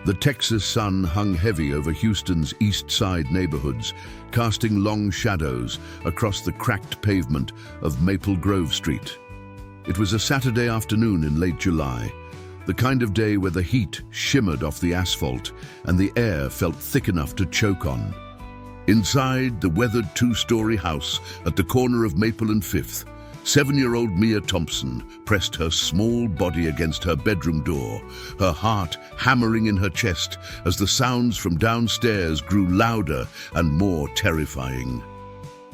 The Texas sun hung heavy over Houston's East Side neighborhoods, casting long shadows across the cracked pavement of Maple Grove Street. It was a Saturday afternoon in late July, the kind of day where the heat shimmered off the asphalt and the air felt thick enough to choke on. Inside the weathered two-story house at the corner of Maple and Fifth, 7-year-old Mia Thompson pressed her small body against her bedroom door, her heart hammering in her chest as the sounds from downstairs grew louder and more terrifying.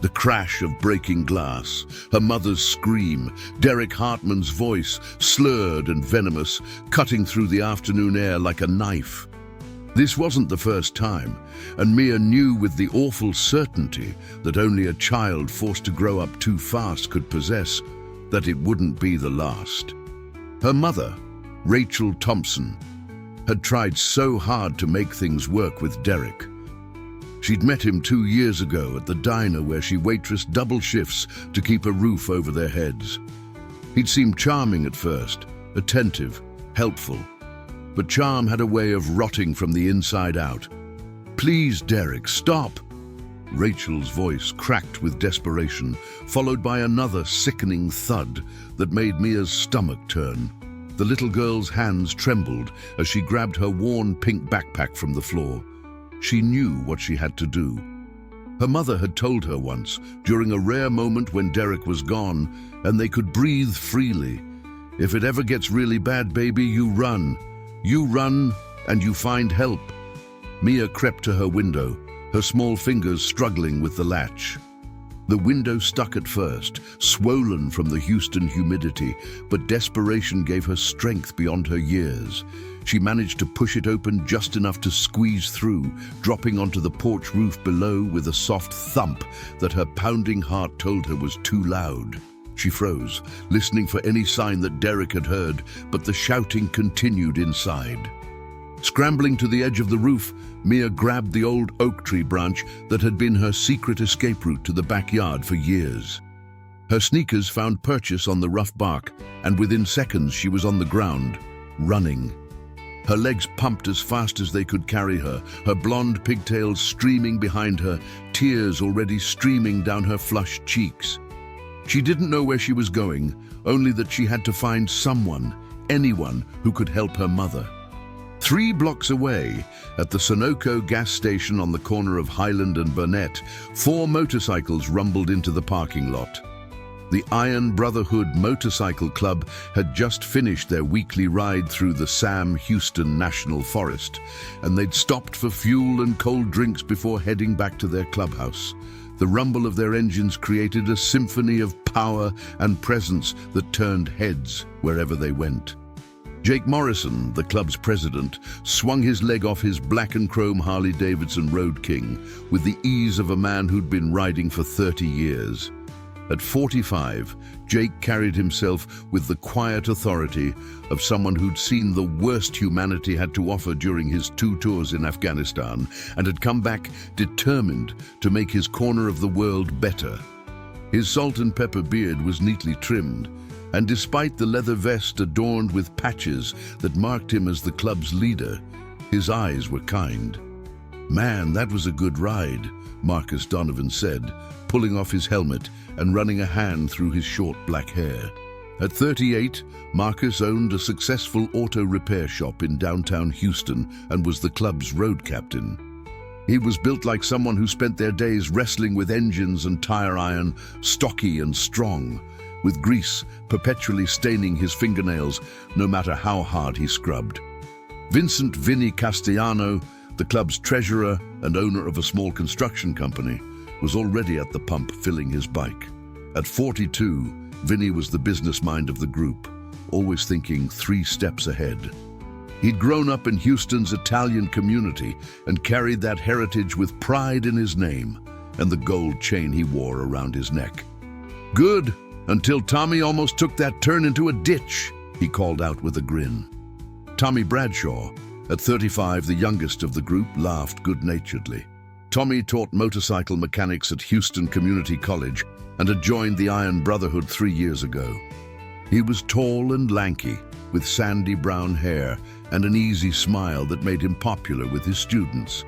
The crash of breaking glass, her mother's scream, Derek Hartman's voice, slurred and venomous, cutting through the afternoon air like a knife. This wasn't the first time, and Mia knew with the awful certainty that only a child forced to grow up too fast could possess, that it wouldn't be the last. Her mother, Rachel Thompson, had tried so hard to make things work with Derek. She'd met him 2 years ago at the diner where she waitressed double shifts to keep a roof over their heads. He'd seemed charming at first, attentive, helpful. But charm had a way of rotting from the inside out. "Please, Derek, stop!" Rachel's voice cracked with desperation, followed by another sickening thud that made Mia's stomach turn. The little girl's hands trembled as she grabbed her worn pink backpack from the floor. She knew what she had to do. Her mother had told her once, during a rare moment when Derek was gone and they could breathe freely, "If it ever gets really bad, baby, you run. You run and you find help." Mia crept to her window, her small fingers struggling with the latch. The window stuck at first, swollen from the Houston humidity, but desperation gave her strength beyond her years. She managed to push it open just enough to squeeze through, dropping onto the porch roof below with a soft thump that her pounding heart told her was too loud. She froze, listening for any sign that Derek had heard, but the shouting continued inside. Scrambling to the edge of the roof, Mia grabbed the old oak tree branch that had been her secret escape route to the backyard for years. Her sneakers found purchase on the rough bark, and within seconds she was on the ground, running. Her legs pumped as fast as they could carry her, her blonde pigtails streaming behind her, tears already streaming down her flushed cheeks. She didn't know where she was going, only that she had to find someone, anyone who could help her mother. 3 blocks away, at the Sunoco gas station on the corner of Highland and Burnett, 4 motorcycles rumbled into the parking lot. The Iron Brotherhood Motorcycle Club had just finished their weekly ride through the Sam Houston National Forest, and they'd stopped for fuel and cold drinks before heading back to their clubhouse. The rumble of their engines created a symphony of power and presence that turned heads wherever they went. Jake Morrison, the club's president, swung his leg off his black and chrome Harley-Davidson Road King with the ease of a man who'd been riding for 30 years. At 45, Jake carried himself with the quiet authority of someone who'd seen the worst humanity had to offer during his 2 tours in Afghanistan and had come back determined to make his corner of the world better. His salt and pepper beard was neatly trimmed, and despite the leather vest adorned with patches that marked him as the club's leader, his eyes were kind. "Man, that was a good ride," Marcus Donovan said, pulling off his helmet and running a hand through his short black hair. At 38, Marcus owned a successful auto repair shop in downtown Houston and was the club's road captain. He was built like someone who spent their days wrestling with engines and tire iron, stocky and strong, with grease perpetually staining his fingernails no matter how hard he scrubbed. Vincent "Vinny" Castellano, the club's treasurer and owner of a small construction company, was already at the pump filling his bike. At 42, Vinny was the business mind of the group, always thinking 3 steps ahead. He'd grown up in Houston's Italian community and carried that heritage with pride in his name and the gold chain he wore around his neck. "Good, until Tommy almost took that turn into a ditch," he called out with a grin. Tommy Bradshaw, at 35, the youngest of the group, laughed good-naturedly. Tommy taught motorcycle mechanics at Houston Community College and had joined the Iron Brotherhood 3 years ago. He was tall and lanky, with sandy brown hair and an easy smile that made him popular with his students.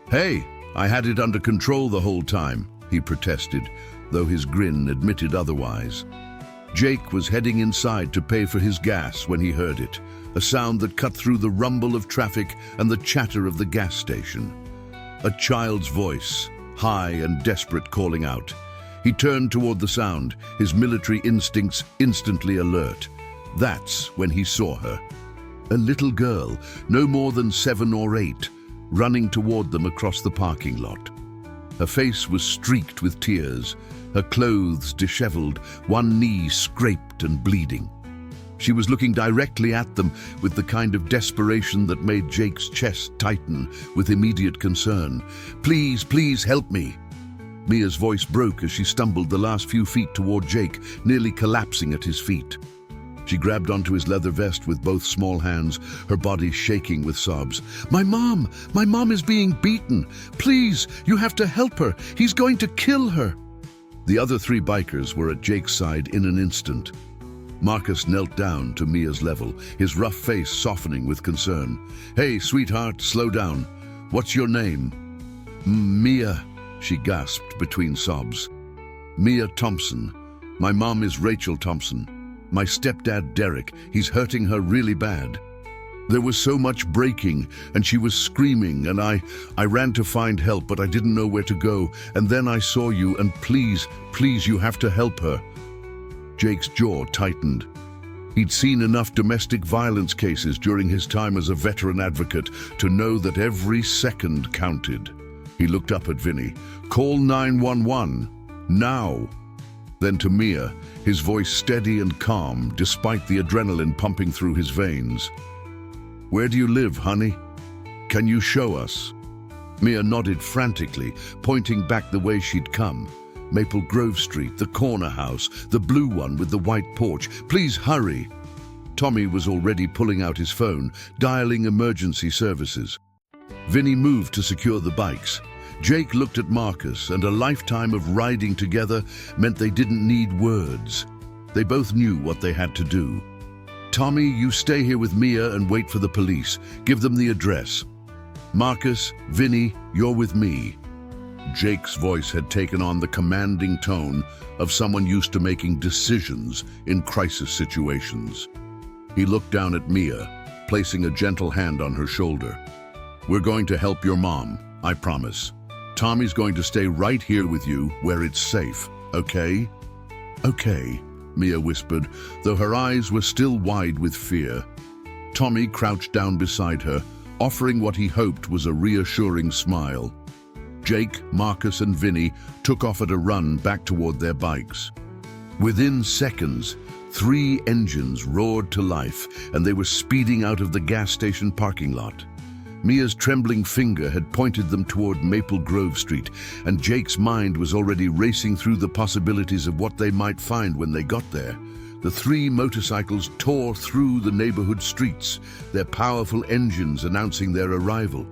"Hey, I had it under control the whole time," he protested, though his grin admitted otherwise. Jake was heading inside to pay for his gas when he heard it, a sound that cut through the rumble of traffic and the chatter of the gas station. A child's voice, high and desperate, calling out. He turned toward the sound, his military instincts instantly alert. That's when he saw her. A little girl, no more than 7 or 8, running toward them across the parking lot. Her face was streaked with tears, her clothes disheveled, one knee scraped and bleeding. She was looking directly at them with the kind of desperation that made Jake's chest tighten with immediate concern. "Please, please help me." Mia's voice broke as she stumbled the last few feet toward Jake, nearly collapsing at his feet. She grabbed onto his leather vest with both small hands, her body shaking with sobs. My mom is being beaten. Please, you have to help her. He's going to kill her." The other 3 bikers were at Jake's side in an instant. Marcus knelt down to Mia's level, his rough face softening with concern. "Hey, sweetheart, slow down. What's your name?" "Mia," she gasped between sobs. "Mia Thompson. My mom is Rachel Thompson. My stepdad, Derek, he's hurting her really bad." There was so much breaking, and she was screaming, and I ran to find help, but I didn't know where to go. And then I saw you, and please, you have to help her. Jake's jaw tightened. He'd seen enough domestic violence cases during his time as a veteran advocate to know that every second counted. He looked up at Vinny. "Call 911, now." Then to Mia, his voice steady and calm despite the adrenaline pumping through his veins. "Where do you live, honey? Can you show us?" Mia nodded frantically, pointing back the way she'd come. Maple Grove Street, the corner house, the blue one with the white porch. "Please hurry." Tommy was already pulling out his phone, dialing emergency services. Vinny moved to secure the bikes. Jake looked at Marcus, and a lifetime of riding together meant they didn't need words. They both knew what they had to do. "Tommy, you stay here with Mia and wait for the police. Give them the address. Marcus, Vinny, you're with me." Jake's voice had taken on the commanding tone of someone used to making decisions in crisis situations. He looked down at Mia, placing a gentle hand on her shoulder. "We're going to help your mom, I promise. Tommy's going to stay right here with you where it's safe, okay?" "Okay," Mia whispered, though her eyes were still wide with fear. Tommy crouched down beside her, offering what he hoped was a reassuring smile. Jake, Marcus, and Vinny took off at a run back toward their bikes. Within seconds, 3 engines roared to life, and they were speeding out of the gas station parking lot. Mia's trembling finger had pointed them toward Maple Grove Street, and Jake's mind was already racing through the possibilities of what they might find when they got there. The 3 motorcycles tore through the neighborhood streets, their powerful engines announcing their arrival.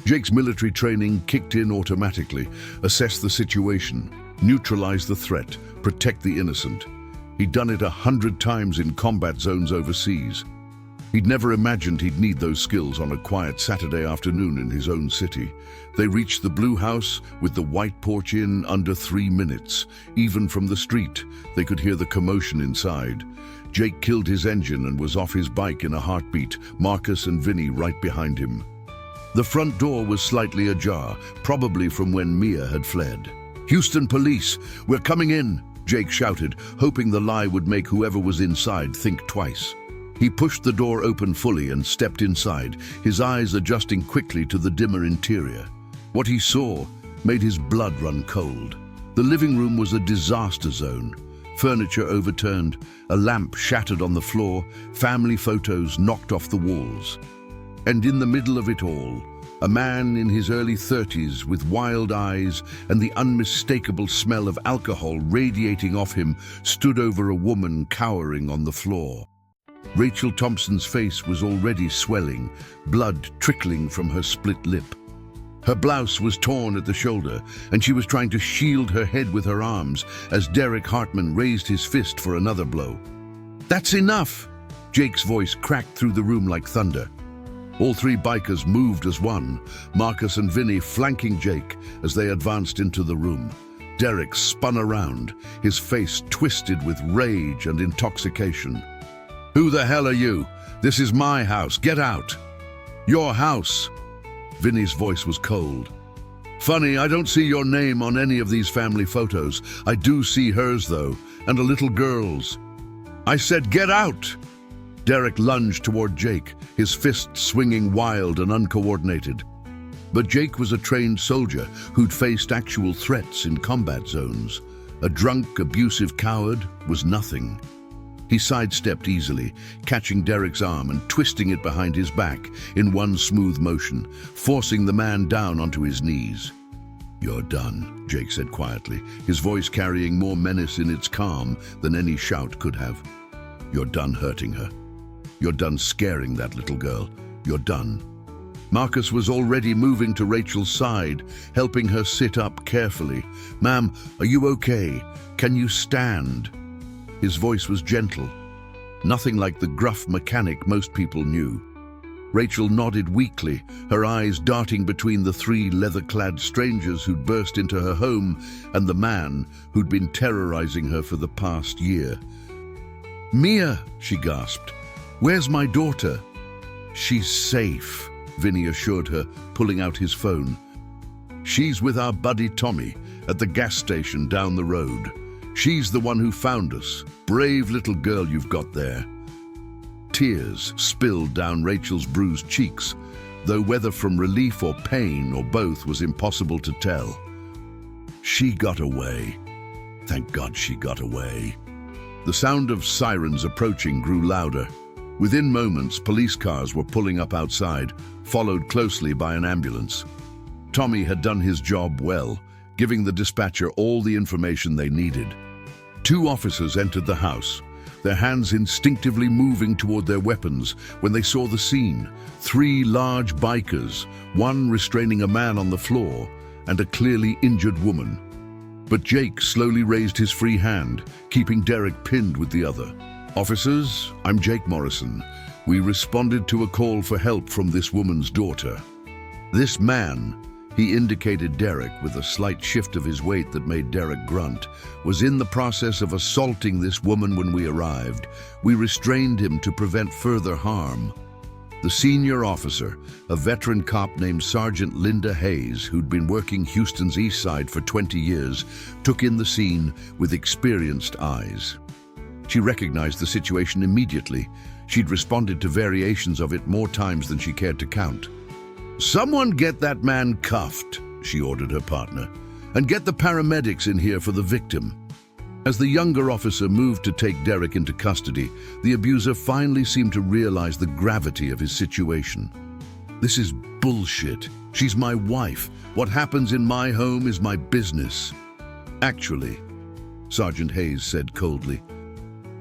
Jake's military training kicked in automatically, assess the situation, neutralize the threat, protect the innocent. He'd done it 100 times in combat zones overseas. He'd never imagined he'd need those skills on a quiet Saturday afternoon in his own city. They reached the blue house with the white porch in under 3 minutes. Even from the street, they could hear the commotion inside. Jake killed his engine and was off his bike in a heartbeat, Marcus and Vinny right behind him. The front door was slightly ajar, probably from when Mia had fled. "Houston police, we're coming in," Jake shouted, hoping the lie would make whoever was inside think twice. He pushed the door open fully and stepped inside, his eyes adjusting quickly to the dimmer interior. What he saw made his blood run cold. The living room was a disaster zone. Furniture overturned, a lamp shattered on the floor, family photos knocked off the walls. And in the middle of it all, a man in his early 30s with wild eyes and the unmistakable smell of alcohol radiating off him stood over a woman cowering on the floor. Rachel Thompson's face was already swelling, blood trickling from her split lip. Her blouse was torn at the shoulder, and she was trying to shield her head with her arms as Derek Hartman raised his fist for another blow. "That's enough!" Jake's voice cracked through the room like thunder. All three bikers moved as one, Marcus and Vinny flanking Jake as they advanced into the room. Derek spun around, his face twisted with rage and intoxication. "Who the hell are you? This is my house. Get out." "Your house." Vinny's voice was cold. "Funny, I don't see your name on any of these family photos. I do see hers, though, and a little girl's." "I said get out!" Derek lunged toward Jake, his fists swinging wild and uncoordinated. But Jake was a trained soldier who'd faced actual threats in combat zones. A drunk, abusive coward was nothing. He sidestepped easily, catching Derek's arm and twisting it behind his back in one smooth motion, forcing the man down onto his knees. "You're done," Jake said quietly, his voice carrying more menace in its calm than any shout could have. "You're done hurting her. You're done scaring that little girl. You're done." Marcus was already moving to Rachel's side, helping her sit up carefully. "Ma'am, are you okay? Can you stand?" His voice was gentle, nothing like the gruff mechanic most people knew. Rachel nodded weakly, her eyes darting between the three leather-clad strangers who'd burst into her home and the man who'd been terrorizing her for the past year. "Mia," she gasped. "Where's my daughter?" "She's safe," Vinny assured her, pulling out his phone. "She's with our buddy Tommy at the gas station down the road. She's the one who found us. Brave little girl you've got there." Tears spilled down Rachel's bruised cheeks, though whether from relief or pain or both was impossible to tell. "She got away. Thank God she got away." The sound of sirens approaching grew louder. Within moments, police cars were pulling up outside, followed closely by an ambulance. Tommy had done his job well, giving the dispatcher all the information they needed. Two officers entered the house, their hands instinctively moving toward their weapons when they saw the scene. Three large bikers, one restraining a man on the floor and a clearly injured woman. But Jake slowly raised his free hand, keeping Derek pinned with the other. "Officers, I'm Jake Morrison. We responded to a call for help from this woman's daughter. This man," he indicated Derek with a slight shift of his weight that made Derek grunt, "was in the process of assaulting this woman when we arrived. We restrained him to prevent further harm." The senior officer, a veteran cop named Sergeant Linda Hayes, who'd been working Houston's East Side for 20 years, took in the scene with experienced eyes. She recognized the situation immediately. She'd responded to variations of it more times than she cared to count. "Someone get that man cuffed," she ordered her partner, "and get the paramedics in here for the victim." As the younger officer moved to take Derek into custody, the abuser finally seemed to realize the gravity of his situation. "This is bullshit. She's my wife. What happens in my home is my business." "Actually," Sergeant Hayes said coldly,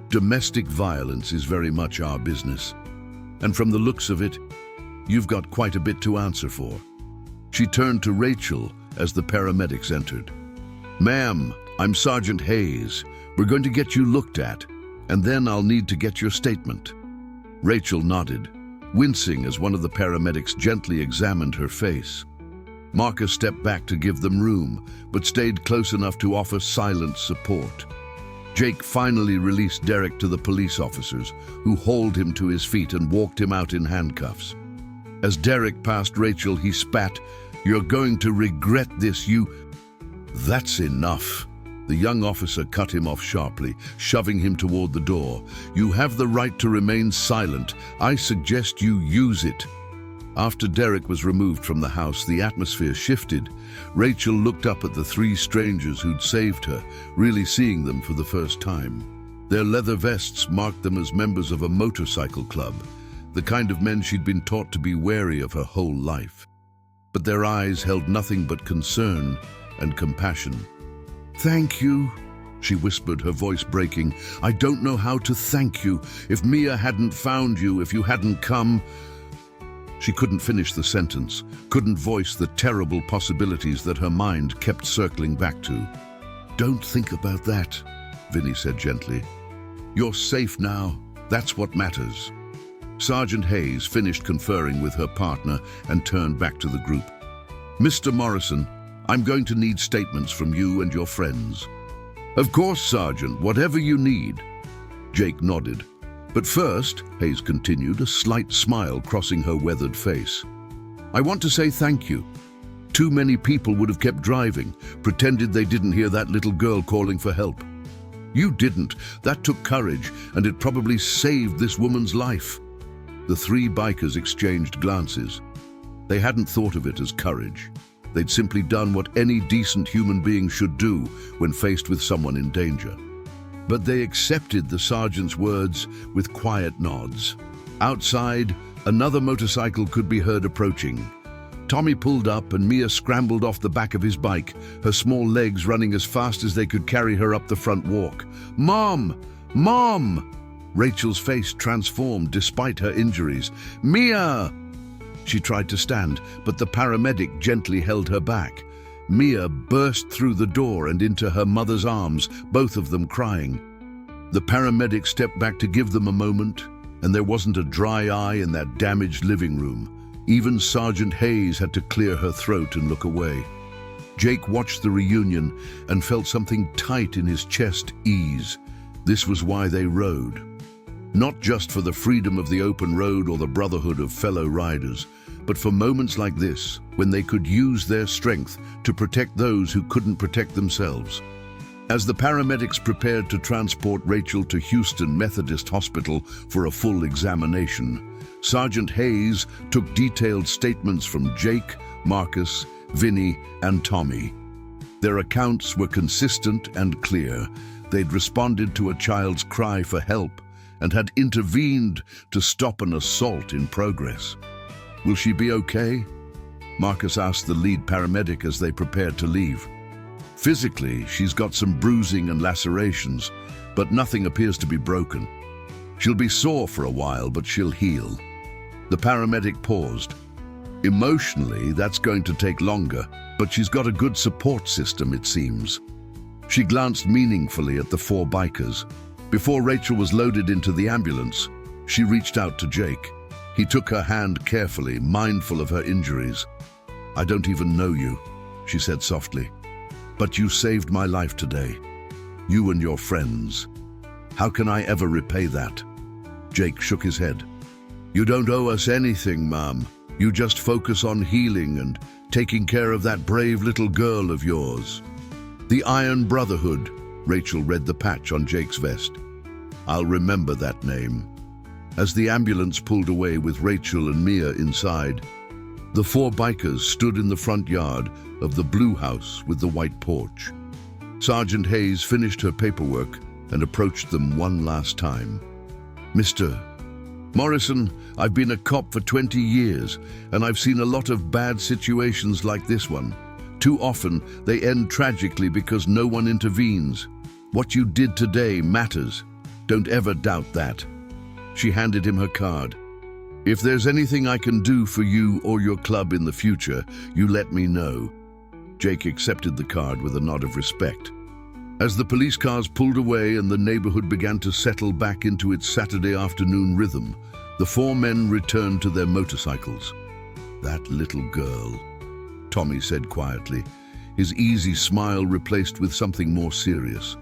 "domestic violence is very much our business. And from the looks of it, you've got quite a bit to answer for." She turned to Rachel as the paramedics entered. "Ma'am, I'm Sergeant Hayes. We're going to get you looked at, and then I'll need to get your statement." Rachel nodded, wincing as one of the paramedics gently examined her face. Marcus stepped back to give them room, but stayed close enough to offer silent support. Jake finally released Derek to the police officers, who hauled him to his feet and walked him out in handcuffs. As Derek passed Rachel, he spat, "You're going to regret this, you—" "That's enough." The young officer cut him off sharply, shoving him toward the door. "You have the right to remain silent. I suggest you use it." After Derek was removed from the house, the atmosphere shifted. Rachel looked up at the three strangers who'd saved her, really seeing them for the first time. Their leather vests marked them as members of a motorcycle club, the kind of men she'd been taught to be wary of her whole life. But their eyes held nothing but concern and compassion. "Thank you," she whispered, her voice breaking. "I don't know how to thank you. If Mia hadn't found you, if you hadn't come—" She couldn't finish the sentence, couldn't voice the terrible possibilities that her mind kept circling back to. "Don't think about that," Vinny said gently. "You're safe now. That's what matters." Sergeant Hayes finished conferring with her partner and turned back to the group. "Mr. Morrison, I'm going to need statements from you and your friends." "Of course, Sergeant, whatever you need." Jake nodded. "But first," Hayes continued, a slight smile crossing her weathered face, "I want to say thank you. Too many people would have kept driving, pretended they didn't hear that little girl calling for help. You didn't. That took courage, and it probably saved this woman's life." The three bikers exchanged glances. They hadn't thought of it as courage. They'd simply done what any decent human being should do when faced with someone in danger. But they accepted the sergeant's words with quiet nods. Outside, another motorcycle could be heard approaching. Tommy pulled up and Mia scrambled off the back of his bike, her small legs running as fast as they could carry her up the front walk. "Mom! Mom!" Rachel's face transformed despite her injuries. "Mia!" She tried to stand, but the paramedic gently held her back. Mia burst through the door and into her mother's arms, both of them crying. The paramedic stepped back to give them a moment, and there wasn't a dry eye in that damaged living room. Even Sergeant Hayes had to clear her throat and look away. Jake watched the reunion and felt something tight in his chest ease. This was why they rode. Not just for the freedom of the open road or the brotherhood of fellow riders, but for moments like this, when they could use their strength to protect those who couldn't protect themselves. As the paramedics prepared to transport Rachel to Houston Methodist Hospital for a full examination, Sergeant Hayes took detailed statements from Jake, Marcus, Vinny, and Tommy. Their accounts were consistent and clear. They'd responded to a child's cry for help and had intervened to stop an assault in progress. "Will she be okay?" Marcus asked the lead paramedic as they prepared to leave. "Physically, she's got some bruising and lacerations, but nothing appears to be broken. She'll be sore for a while, but she'll heal." The paramedic paused. "Emotionally, that's going to take longer, but she's got a good support system, it seems." She glanced meaningfully at the four bikers. Before Rachel was loaded into the ambulance, she reached out to Jake. He took her hand carefully, mindful of her injuries. "I don't even know you," she said softly, "but you saved my life today. You and your friends. How can I ever repay that?" Jake shook his head. "You don't owe us anything, Mom. You just focus on healing and taking care of that brave little girl of yours." "The Iron Brotherhood," Rachel read the patch on Jake's vest. "I'll remember that name." As the ambulance pulled away with Rachel and Mia inside, the four bikers stood in the front yard of the blue house with the white porch. Sergeant Hayes finished her paperwork and approached them one last time. "Mr. Morrison, I've been a cop for 20 years, and I've seen a lot of bad situations like this one. Too often, they end tragically because no one intervenes. What you did today matters. Don't ever doubt that." She handed him her card. "If there's anything I can do for you or your club in the future, you let me know." Jake accepted the card with a nod of respect. As the police cars pulled away and the neighborhood began to settle back into its Saturday afternoon rhythm, the four men returned to their motorcycles. "That little girl," Tommy said quietly, his easy smile replaced with something more serious.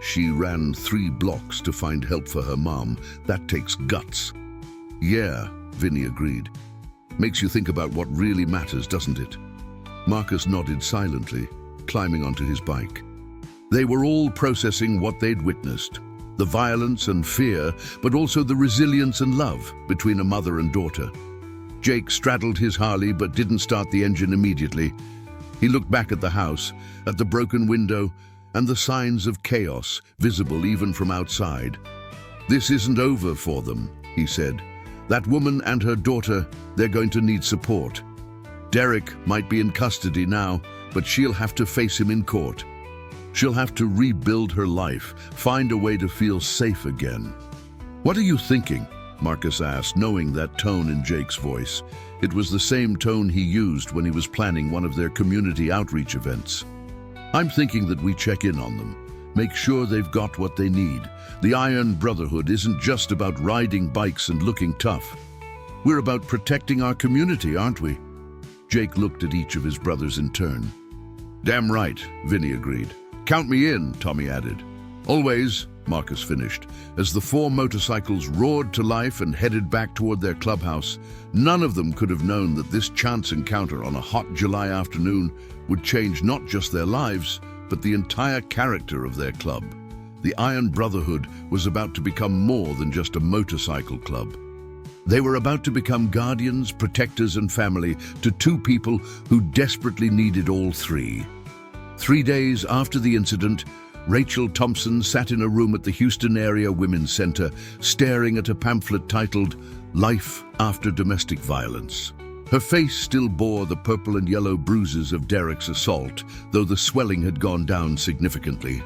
"She ran 3 blocks to find help for her mom. That takes guts." "Yeah," Vinny agreed. "Makes you think about what really matters, doesn't it?" Marcus nodded silently, climbing onto his bike. They were all processing what they'd witnessed, the violence and fear, but also the resilience and love between a mother and daughter. Jake straddled his Harley but didn't start the engine immediately. He looked back at the house, at the broken window, and the signs of chaos visible even from outside. "This isn't over for them," he said. "That woman and her daughter, they're going to need support. Derek might be in custody now, but she'll have to face him in court. She'll have to rebuild her life, find a way to feel safe again." "What are you thinking?" Marcus asked, knowing that tone in Jake's voice. It was the same tone he used when he was planning one of their community outreach events. "I'm thinking that we check in on them, Make sure they've got what they need. The Iron Brotherhood isn't just about riding bikes and looking tough. We're about protecting our community, aren't we? Jake looked at each of his brothers in turn. Damn right, Vinny agreed. Count me in, Tommy added. Always, Marcus finished. As the four motorcycles roared to life and headed back toward their clubhouse, none of them could have known that this chance encounter on a hot July afternoon would change not just their lives, but the entire character of their club. The Iron Brotherhood was about to become more than just a motorcycle club. They were about to become guardians, protectors, and family to two people who desperately needed all three. 3 days after the incident, Rachel Thompson sat in a room at the Houston Area Women's Center, staring at a pamphlet titled "Life After Domestic Violence." Her face still bore the purple and yellow bruises of Derek's assault, though the swelling had gone down significantly.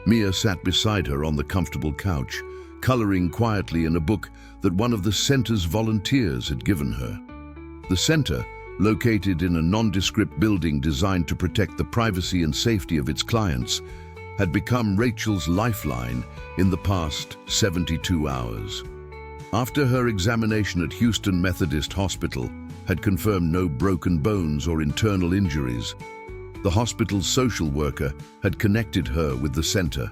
Mia sat beside her on the comfortable couch, coloring quietly in a book that one of the center's volunteers had given her. The center, located in a nondescript building designed to protect the privacy and safety of its clients, had become Rachel's lifeline in the past 72 hours. After her examination at Houston Methodist Hospital had confirmed no broken bones or internal injuries, the hospital's social worker had connected her with the center.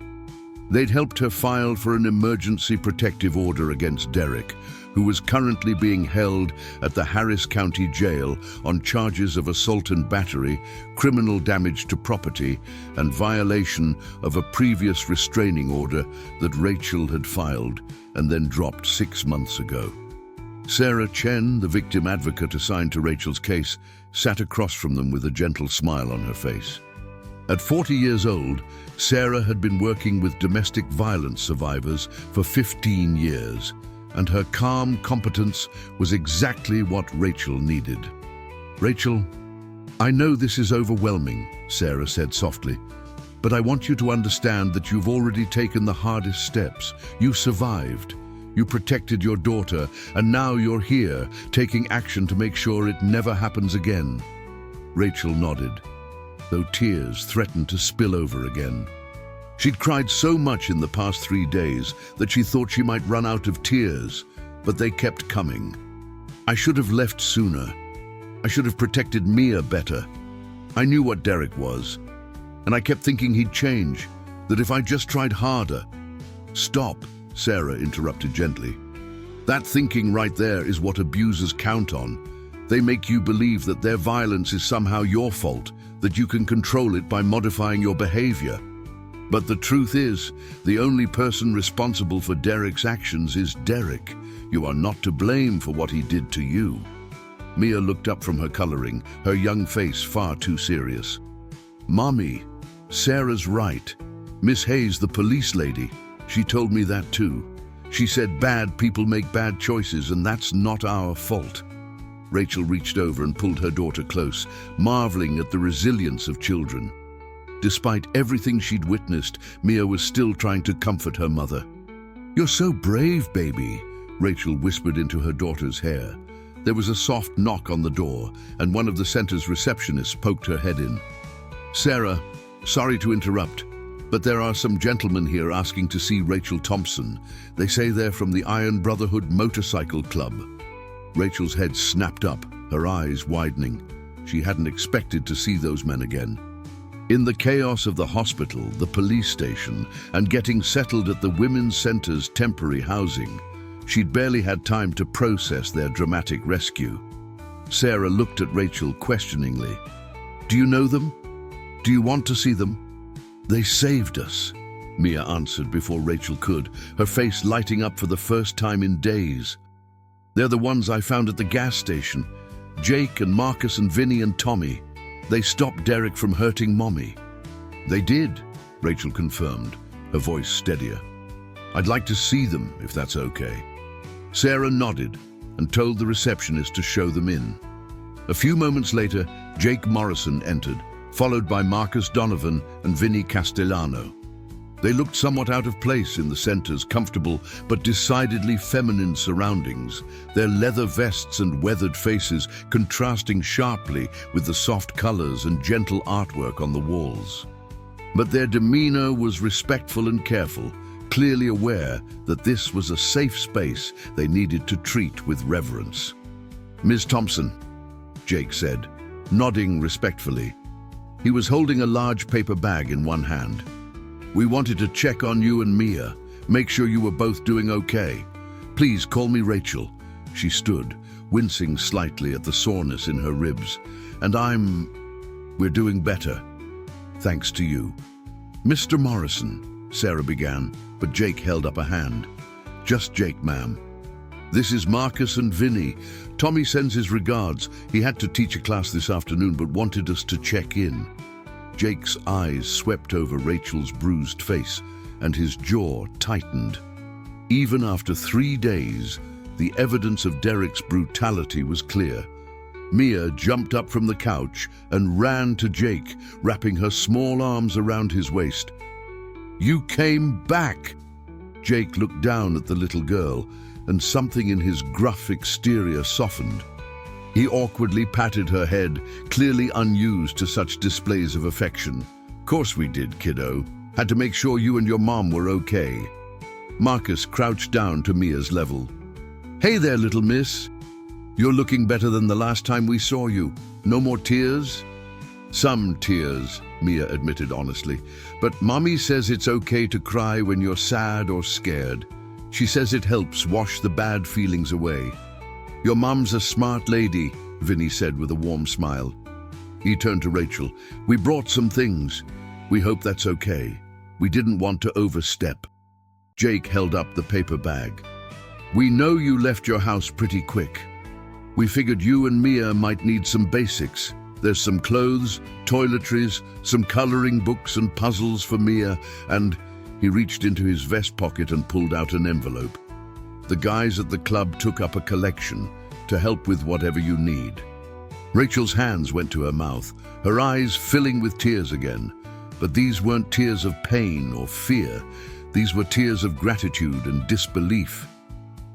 They'd helped her file for an emergency protective order against Derek, who was currently being held at the Harris County Jail on charges of assault and battery, criminal damage to property, and violation of a previous restraining order that Rachel had filed and then dropped 6 months ago. Sarah Chen, the victim advocate assigned to Rachel's case, sat across from them with a gentle smile on her face. At 40 years old, Sarah had been working with domestic violence survivors for 15 years, and her calm competence was exactly what Rachel needed. "Rachel, I know this is overwhelming," Sarah said softly, "but I want you to understand that you've already taken the hardest steps. You survived. You protected your daughter, and now you're here, taking action to make sure it never happens again." Rachel nodded, though tears threatened to spill over again. She'd cried so much in the past 3 days that she thought she might run out of tears, but they kept coming. "I should have left sooner. I should have protected Mia better. I knew what Derek was, and I kept thinking he'd change, that if I just tried harder." "Stop," Sarah interrupted gently. "That thinking right there is what abusers count on. They make you believe that their violence is somehow your fault, that you can control it by modifying your behavior. But the truth is, the only person responsible for Derek's actions is Derek. You are not to blame for what he did to you." Mia looked up from her coloring, her young face far too serious. "Mommy, Sarah's right. Miss Hayes, the police lady, she told me that too. She said bad people make bad choices, and that's not our fault." Rachel reached over and pulled her daughter close, marveling at the resilience of children. Despite everything she'd witnessed, Mia was still trying to comfort her mother. "You're so brave, baby," Rachel whispered into her daughter's hair. There was a soft knock on the door, and one of the center's receptionists poked her head in. "Sarah, sorry to interrupt, but there are some gentlemen here asking to see Rachel Thompson. They say they're from the Iron Brotherhood Motorcycle Club." Rachel's head snapped up, her eyes widening. She hadn't expected to see those men again. In the chaos of the hospital, the police station, and getting settled at the Women's Center's temporary housing, she'd barely had time to process their dramatic rescue. Sarah looked at Rachel questioningly. "Do you know them? Do you want to see them?" "They saved us," Mia answered before Rachel could, her face lighting up for the first time in days. "They're the ones I found at the gas station. Jake and Marcus and Vinny and Tommy. They stopped Derek from hurting Mommy." "They did," Rachel confirmed, her voice steadier. "I'd like to see them, if that's okay." Sarah nodded and told the receptionist to show them in. A few moments later, Jake Morrison entered, followed by Marcus Donovan and Vinny Castellano. They looked somewhat out of place in the center's comfortable but decidedly feminine surroundings, their leather vests and weathered faces contrasting sharply with the soft colors and gentle artwork on the walls. But their demeanor was respectful and careful, clearly aware that this was a safe space they needed to treat with reverence. "Ms. Thompson," Jake said, nodding respectfully. He was holding a large paper bag in one hand. "We wanted to check on you and Mia, make sure you were both doing okay. Please call me Rachel." She stood, wincing slightly at the soreness in her ribs. We're doing better, thanks to you." "Mr. Morrison," Sarah began, but Jake held up a hand. "Just Jake, ma'am. This is Marcus and Vinny. Tommy sends his regards. He had to teach a class this afternoon but wanted us to check in." Jake's eyes swept over Rachel's bruised face and his jaw tightened. Even after 3 days, the evidence of Derek's brutality was clear. Mia jumped up from the couch and ran to Jake, wrapping her small arms around his waist. "You came back!" Jake looked down at the little girl, and something in his gruff exterior softened. He awkwardly patted her head, clearly unused to such displays of affection. "Course we did, kiddo. Had to make sure you and your mom were okay." Marcus crouched down to Mia's level. "Hey there, little miss. You're looking better than the last time we saw you. No more tears?" "Some tears," Mia admitted honestly. "But Mommy says it's okay to cry when you're sad or scared. She says it helps wash the bad feelings away." "Your mom's a smart lady," Vinny said with a warm smile. He turned to Rachel. "We brought some things. We hope that's okay. We didn't want to overstep." Jake held up the paper bag. "We know you left your house pretty quick. We figured you and Mia might need some basics. There's some clothes, toiletries, some coloring books and puzzles for Mia, and..." He reached into his vest pocket and pulled out an envelope. "The guys at the club took up a collection to help with whatever you need." Rachel's hands went to her mouth, her eyes filling with tears again. But these weren't tears of pain or fear. These were tears of gratitude and disbelief.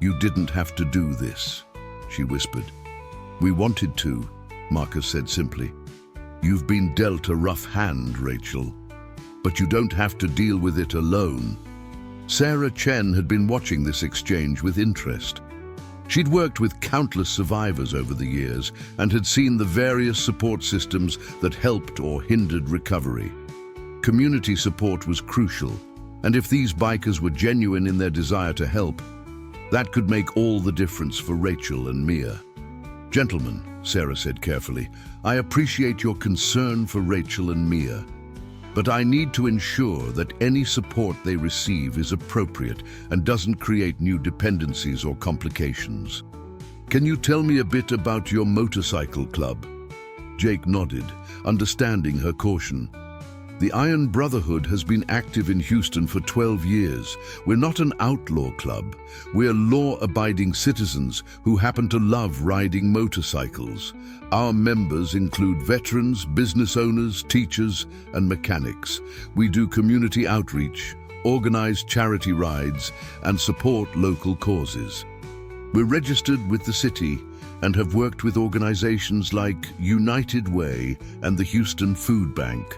"You didn't have to do this," she whispered. "We wanted to," Marcus said simply. "You've been dealt a rough hand, Rachel. But you don't have to deal with it alone." Sarah Chen had been watching this exchange with interest. She'd worked with countless survivors over the years and had seen the various support systems that helped or hindered recovery. Community support was crucial, and if these bikers were genuine in their desire to help, that could make all the difference for Rachel and Mia. "Gentlemen," Sarah said carefully, "I appreciate your concern for Rachel and Mia. But I need to ensure that any support they receive is appropriate and doesn't create new dependencies or complications. Can you tell me a bit about your motorcycle club?" Jake nodded, understanding her caution. "The Iron Brotherhood has been active in Houston for 12 years. We're not an outlaw club. We're law-abiding citizens who happen to love riding motorcycles. Our members include veterans, business owners, teachers, and mechanics. We do community outreach, organize charity rides, and support local causes. We're registered with the city and have worked with organizations like United Way and the Houston Food Bank."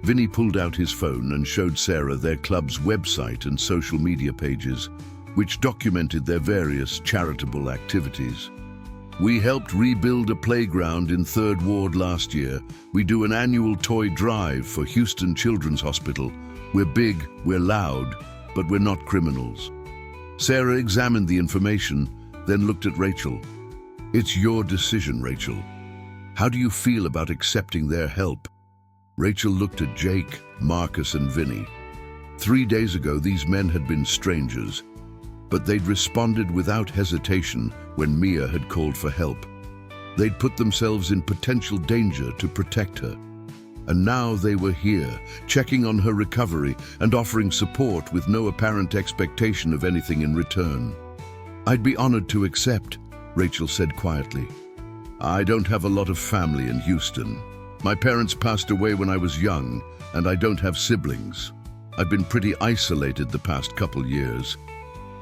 Vinny pulled out his phone and showed Sarah their club's website and social media pages, which documented their various charitable activities. "We helped rebuild a playground in 3rd Ward last year. We do an annual toy drive for Houston Children's Hospital. We're big, we're loud, but we're not criminals." Sarah examined the information, then looked at Rachel. "It's your decision, Rachel. How do you feel about accepting their help?" Rachel looked at Jake, Marcus, and Vinny. 3 days ago, these men had been strangers, but they'd responded without hesitation when Mia had called for help. They'd put themselves in potential danger to protect her. And now they were here, checking on her recovery and offering support with no apparent expectation of anything in return. "I'd be honored to accept," Rachel said quietly. "I don't have a lot of family in Houston. My parents passed away when I was young, and I don't have siblings. I've been pretty isolated the past couple years.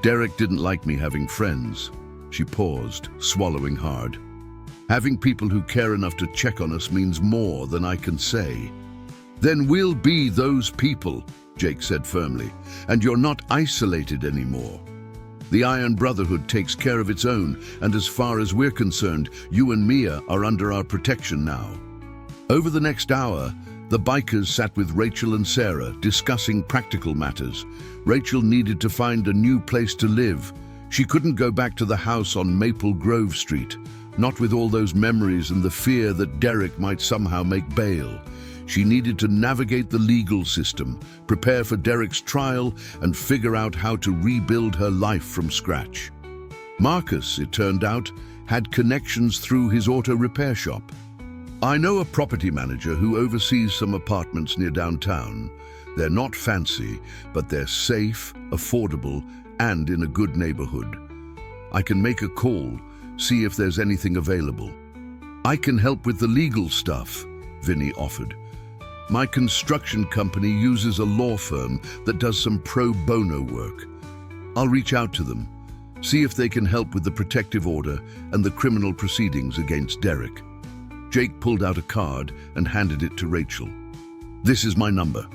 Derek didn't like me having friends." She paused, swallowing hard. "Having people who care enough to check on us means more than I can say." Then we'll be those people, Jake said firmly, and you're not isolated anymore. The Iron Brotherhood takes care of its own, and as far as we're concerned, you and Mia are under our protection now. Over the next hour, the bikers sat with Rachel and Sarah, discussing practical matters. Rachel needed to find a new place to live. She couldn't go back to the house on Maple Grove Street, not with all those memories and the fear that Derek might somehow make bail. She needed to navigate the legal system, prepare for Derek's trial, and figure out how to rebuild her life from scratch. Marcus, it turned out, had connections through his auto repair shop. I know a property manager who oversees some apartments near downtown. They're not fancy, but they're safe, affordable, and in a good neighborhood. I can make a call, see if there's anything available. I can help with the legal stuff, Vinny offered. My construction company uses a law firm that does some pro bono work. I'll reach out to them, see if they can help with the protective order and the criminal proceedings against Derek. Jake pulled out a card and handed it to Rachel. This is my number.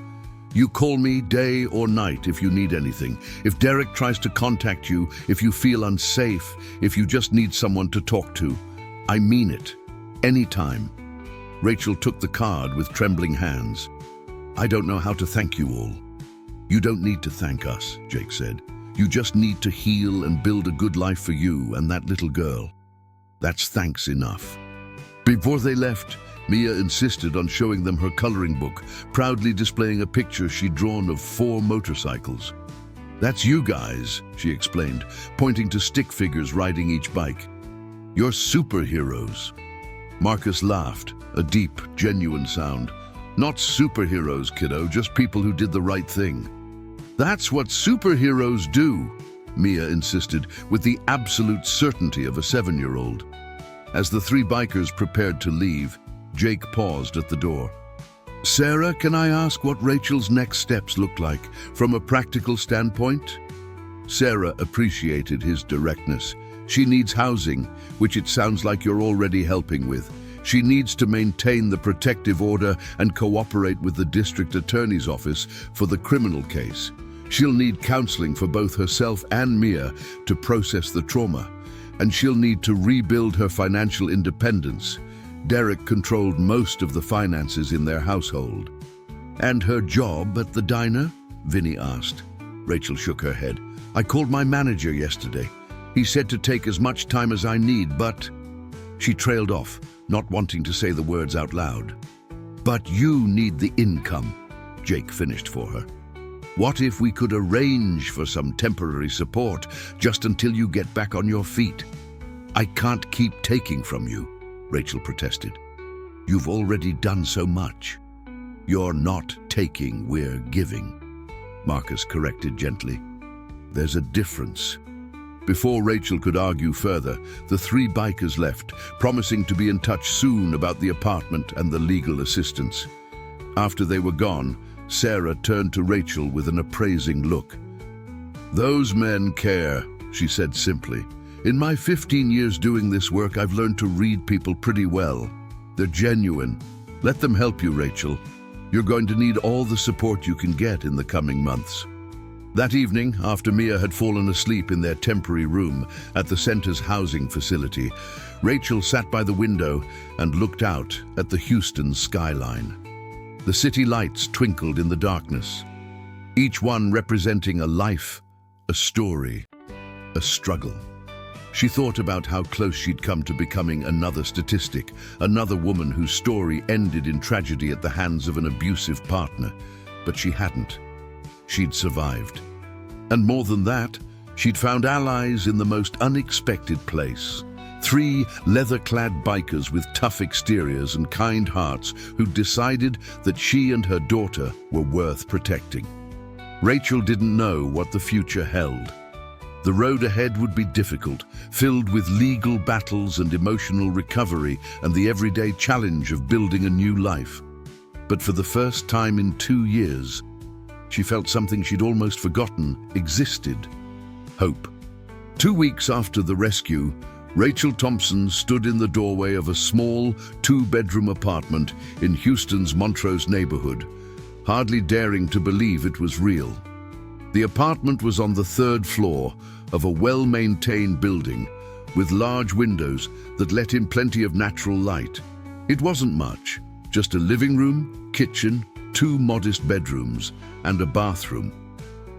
You call me day or night if you need anything. If Derek tries to contact you, if you feel unsafe, if you just need someone to talk to. I mean it. Anytime. Rachel took the card with trembling hands. I don't know how to thank you all. You don't need to thank us, Jake said. You just need to heal and build a good life for you and that little girl. That's thanks enough. Before they left, Mia insisted on showing them her coloring book, proudly displaying a picture she'd drawn of 4 motorcycles. That's you guys, she explained, pointing to stick figures riding each bike. You're superheroes. Marcus laughed, a deep, genuine sound. Not superheroes, kiddo, just people who did the right thing. That's what superheroes do, Mia insisted, with the absolute certainty of a 7-year-old. As the 3 bikers prepared to leave, Jake paused at the door. Sarah, can I ask what Rachel's next steps look like from a practical standpoint? Sarah appreciated his directness. She needs housing, which it sounds like you're already helping with. She needs to maintain the protective order and cooperate with the district attorney's office for the criminal case. She'll need counseling for both herself and Mia to process the trauma, and she'll need to rebuild her financial independence. Derek controlled most of the finances in their household. And her job at the diner? Vinny asked. Rachel shook her head. I called my manager yesterday. He said to take as much time as I need, but... She trailed off, not wanting to say the words out loud. But you need the income, Jake finished for her. What if we could arrange for some temporary support just until you get back on your feet? I can't keep taking from you, Rachel protested. You've already done so much. You're not taking, we're giving, Marcus corrected gently. There's a difference. Before Rachel could argue further, the 3 bikers left, promising to be in touch soon about the apartment and the legal assistance. After they were gone, Sarah turned to Rachel with an appraising look. Those men care, she said simply. In my 15 years doing this work, I've learned to read people pretty well. They're genuine. Let them help you, Rachel. You're going to need all the support you can get in the coming months. That evening, after Mia had fallen asleep in their temporary room at the center's housing facility, Rachel sat by the window and looked out at the Houston skyline. The city lights twinkled in the darkness, each one representing a life, a story, a struggle. She thought about how close she'd come to becoming another statistic, another woman whose story ended in tragedy at the hands of an abusive partner. But she hadn't. She'd survived. And more than that, she'd found allies in the most unexpected place. 3 leather-clad bikers with tough exteriors and kind hearts who'd decided that she and her daughter were worth protecting. Rachel didn't know what the future held. The road ahead would be difficult, filled with legal battles and emotional recovery and the everyday challenge of building a new life. But for the first time in 2 years, she felt something she'd almost forgotten existed: hope. 2 weeks after the rescue, Rachel Thompson stood in the doorway of a small, two-bedroom apartment in Houston's Montrose neighborhood, hardly daring to believe it was real. The apartment was on the third floor of a well-maintained building with large windows that let in plenty of natural light. It wasn't much, just a living room, kitchen, two modest bedrooms, and a bathroom.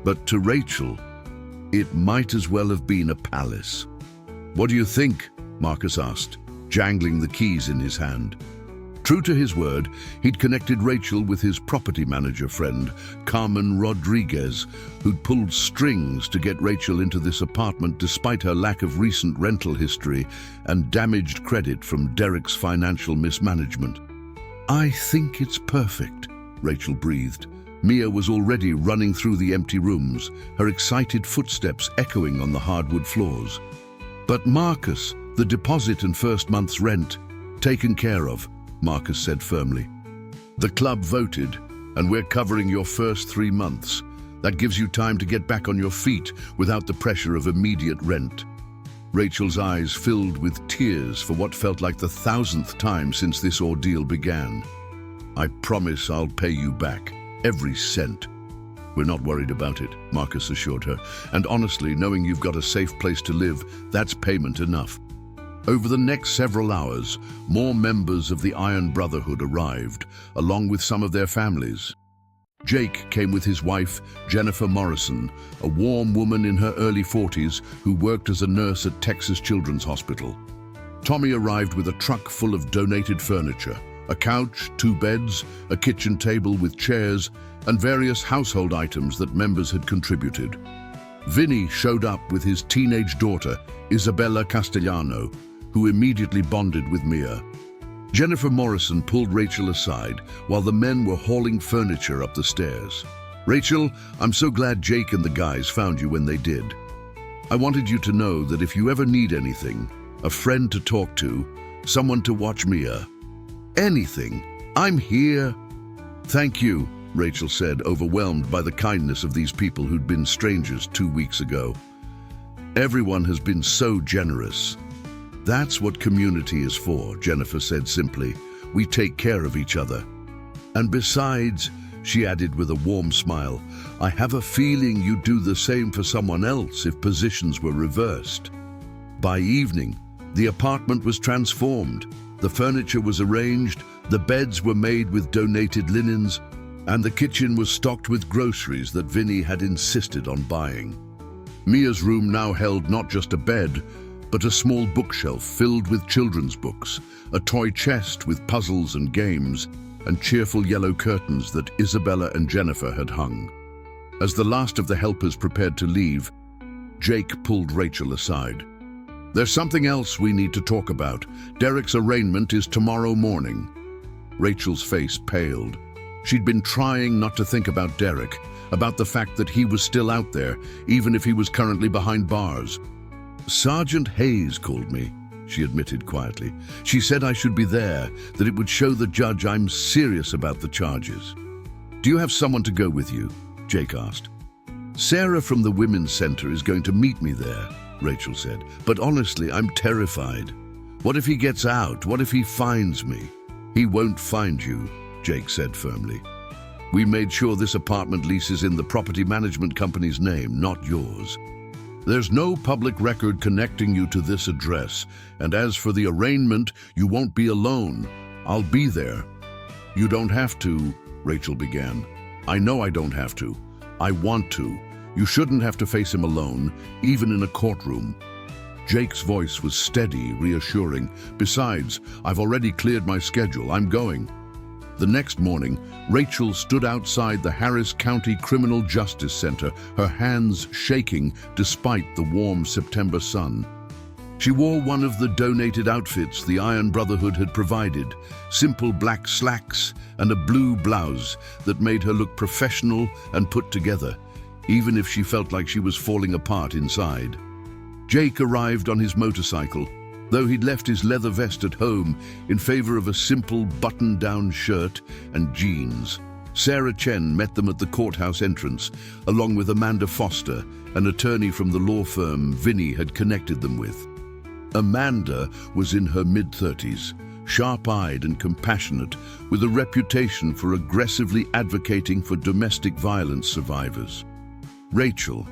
But to Rachel, it might as well have been a palace. "What do you think?" Marcus asked, jangling the keys in his hand. True to his word, he'd connected Rachel with his property manager friend, Carmen Rodriguez, who'd pulled strings to get Rachel into this apartment despite her lack of recent rental history and damaged credit from Derek's financial mismanagement. "I think it's perfect," Rachel breathed. Mia was already running through the empty rooms, her excited footsteps echoing on the hardwood floors. "But Marcus, the deposit and first month's rent, taken care of," Marcus said firmly. "The club voted, and we're covering your first 3 months. That gives you time to get back on your feet without the pressure of immediate rent." Rachel's eyes filled with tears for what felt like the 1,000th time since this ordeal began. "I promise I'll pay you back, every cent." "We're not worried about it," Marcus assured her. "And honestly, knowing you've got a safe place to live, that's payment enough." Over the next several hours, more members of the Iron Brotherhood arrived, along with some of their families. Jake came with his wife, Jennifer Morrison, a warm woman in her early 40s who worked as a nurse at Texas Children's Hospital. Tommy arrived with a truck full of donated furniture, a couch, 2 beds, a kitchen table with chairs, and various household items that members had contributed. Vinny showed up with his teenage daughter, Isabella Castellano, who immediately bonded with Mia. Jennifer Morrison pulled Rachel aside while the men were hauling furniture up the stairs. "Rachel, I'm so glad Jake and the guys found you when they did. I wanted you to know that if you ever need anything, a friend to talk to, someone to watch Mia, anything, I'm here." "Thank you," Rachel said, overwhelmed by the kindness of these people who'd been strangers 2 weeks ago. "Everyone has been so generous." "That's what community is for," Jennifer said simply. "We take care of each other. And besides," she added with a warm smile, "I have a feeling you'd do the same for someone else if positions were reversed." By evening, the apartment was transformed. The furniture was arranged, the beds were made with donated linens, and the kitchen was stocked with groceries that Vinny had insisted on buying. Mia's room now held not just a bed, but a small bookshelf filled with children's books, a toy chest with puzzles and games, and cheerful yellow curtains that Isabella and Jennifer had hung. As the last of the helpers prepared to leave, Jake pulled Rachel aside. "There's something else we need to talk about. Derek's arraignment is tomorrow morning." Rachel's face paled. She'd been trying not to think about Derek, about the fact that he was still out there, even if he was currently behind bars. "Sergeant Hayes called me," she admitted quietly. "She said I should be there, that it would show the judge I'm serious about the charges." "Do you have someone to go with you?" Jake asked. "Sarah from the Women's Center is going to meet me there," Rachel said. "But honestly, I'm terrified. What if he gets out? What if he finds me?" "He won't find you," Jake said firmly. "We made sure this apartment lease is in the property management company's name, not yours. There's no public record connecting you to this address, and as for the arraignment, you won't be alone. I'll be there." "You don't have to," Rachel began. "I know I don't have to. I want to. You shouldn't have to face him alone, even in a courtroom." Jake's voice was steady, reassuring. "Besides, I've already cleared my schedule. I'm going." The next morning, Rachel stood outside the Harris County Criminal Justice Center, her hands shaking despite the warm September sun. She wore one of the donated outfits the Iron Brotherhood had provided, simple black slacks and a blue blouse that made her look professional and put together, even if she felt like she was falling apart inside. Jake arrived on his motorcycle, though he'd left his leather vest at home in favor of a simple button-down shirt and jeans. Sarah Chen met them at the courthouse entrance, along with Amanda Foster, an attorney from the law firm Vinny had connected them with. Amanda was in her mid-30s, sharp-eyed and compassionate, with a reputation for aggressively advocating for domestic violence survivors. "Rachel,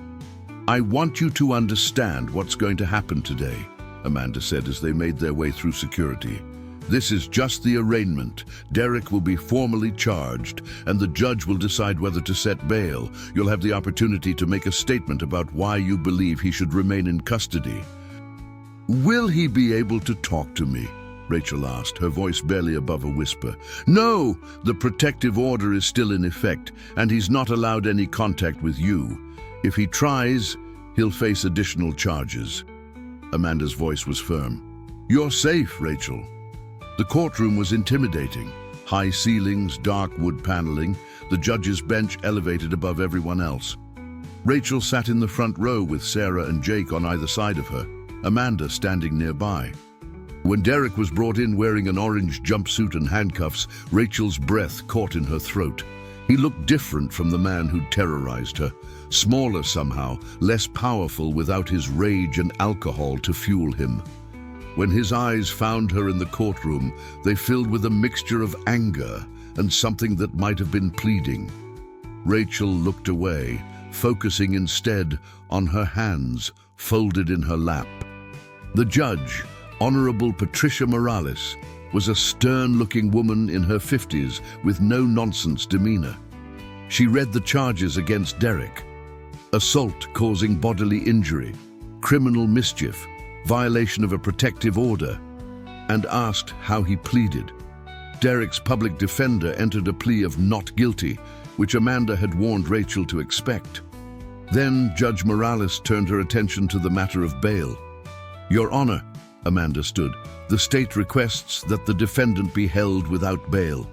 I want you to understand what's going to happen today," Amanda said as they made their way through security. "This is just the arraignment. Derek will be formally charged, and the judge will decide whether to set bail. You'll have the opportunity to make a statement about why you believe he should remain in custody." "Will he be able to talk to me?" Rachel asked, her voice barely above a whisper. "No, the protective order is still in effect, and he's not allowed any contact with you. If he tries, he'll face additional charges." Amanda's voice was firm. "You're safe, Rachel." The courtroom was intimidating. High ceilings, dark wood paneling, the judge's bench elevated above everyone else. Rachel sat in the front row with Sarah and Jake on either side of her, Amanda standing nearby. When Derek was brought in wearing an orange jumpsuit and handcuffs, Rachel's breath caught in her throat. He looked different from the man who'd terrorized her, smaller somehow, less powerful without his rage and alcohol to fuel him. When his eyes found her in the courtroom, they filled with a mixture of anger and something that might have been pleading. Rachel looked away, focusing instead on her hands folded in her lap. The judge, Honorable Patricia Morales, was a stern-looking woman in her 50s with no-nonsense demeanor. She read the charges against Derek: assault causing bodily injury, criminal mischief, violation of a protective order, and asked how he pleaded. Derek's public defender entered a plea of not guilty, which Amanda had warned Rachel to expect. Then Judge Morales turned her attention to the matter of bail. "Your Honor," Amanda stood, "the state requests that the defendant be held without bail.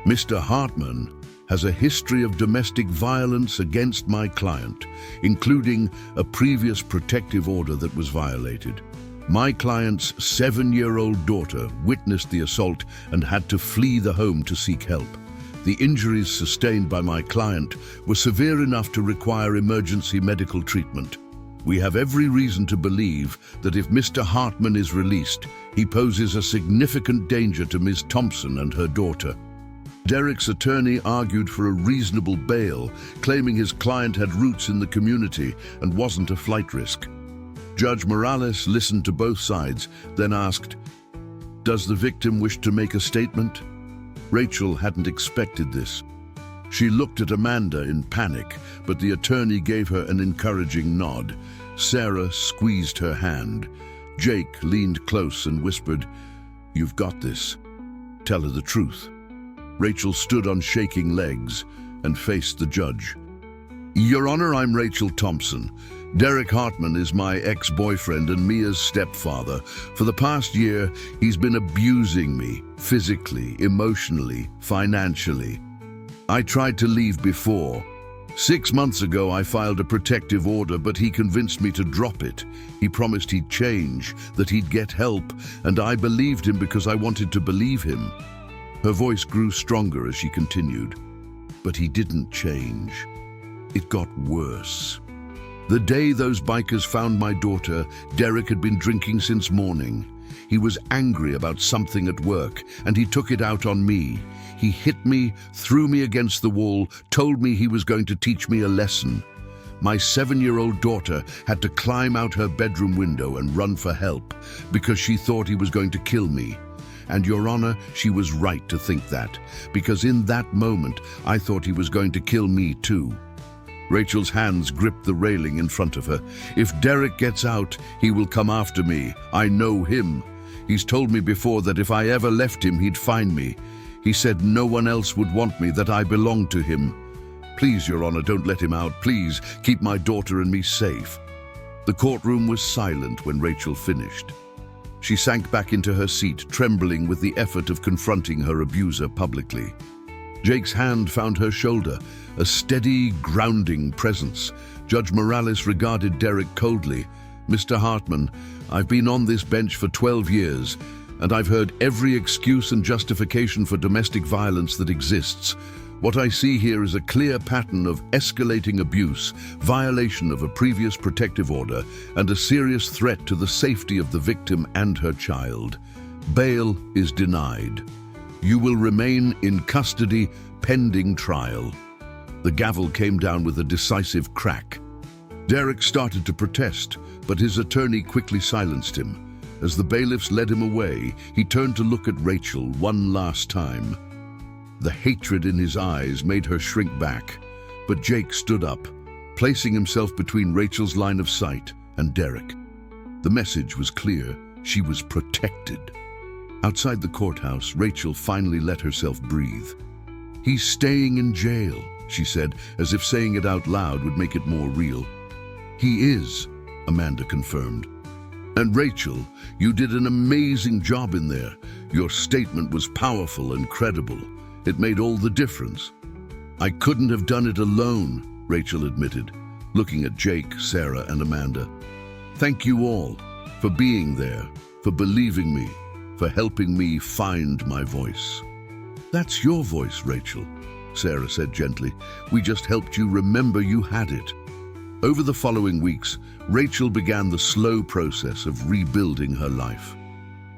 Mr. Hartman has a history of domestic violence against my client, including a previous protective order that was violated. My client's 7-year-old daughter witnessed the assault and had to flee the home to seek help. The injuries sustained by my client were severe enough to require emergency medical treatment. We have every reason to believe that if Mr. Hartman is released, he poses a significant danger to Ms. Thompson and her daughter." Derek's attorney argued for a reasonable bail, claiming his client had roots in the community and wasn't a flight risk. Judge Morales listened to both sides, then asked, "Does the victim wish to make a statement?" Rachel hadn't expected this. She looked at Amanda in panic, but the attorney gave her an encouraging nod. Sarah squeezed her hand. Jake leaned close and whispered, "You've got this. Tell her the truth." Rachel stood on shaking legs and faced the judge. "Your Honor, I'm Rachel Thompson. Derek Hartman is my ex-boyfriend and Mia's stepfather. For the past year, he's been abusing me, physically, emotionally, financially. I tried to leave before. 6 months ago, I filed a protective order, but he convinced me to drop it. He promised he'd change, that he'd get help, and I believed him because I wanted to believe him." Her voice grew stronger as she continued. "But he didn't change. It got worse. The day those bikers found my daughter, Derek had been drinking since morning. He was angry about something at work, and he took it out on me. He hit me, threw me against the wall, told me he was going to teach me a lesson. My 7-year-old daughter had to climb out her bedroom window and run for help because she thought he was going to kill me. And Your Honor, she was right to think that, because in that moment, I thought he was going to kill me too." Rachel's hands gripped the railing in front of her. "If Derek gets out, he will come after me. I know him. He's told me before that if I ever left him, he'd find me. He said no one else would want me, that I belonged to him. Please, Your Honor, don't let him out. Please, keep my daughter and me safe." The courtroom was silent when Rachel finished. She sank back into her seat, trembling with the effort of confronting her abuser publicly. Jake's hand found her shoulder, a steady, grounding presence. Judge Morales regarded Derek coldly. "Mr. Hartman, I've been on this bench for 12 years, and I've heard every excuse and justification for domestic violence that exists. What I see here is a clear pattern of escalating abuse, violation of a previous protective order, and a serious threat to the safety of the victim and her child. Bail is denied. You will remain in custody pending trial." The gavel came down with a decisive crack. Derek started to protest, but his attorney quickly silenced him. As the bailiffs led him away, he turned to look at Rachel one last time. The hatred in his eyes made her shrink back, but Jake stood up, placing himself between Rachel's line of sight and Derek. The message was clear: she was protected. Outside the courthouse, Rachel finally let herself breathe. "He's staying in jail," she said, as if saying it out loud would make it more real. "He is," Amanda confirmed. "And Rachel, you did an amazing job in there. Your statement was powerful and credible. It made all the difference." "I couldn't have done it alone," Rachel admitted, looking at Jake, Sarah, and Amanda. "Thank you all for being there, for believing me, for helping me find my voice." "That's your voice, Rachel," Sarah said gently. "We just helped you remember you had it." Over the following weeks, Rachel began the slow process of rebuilding her life.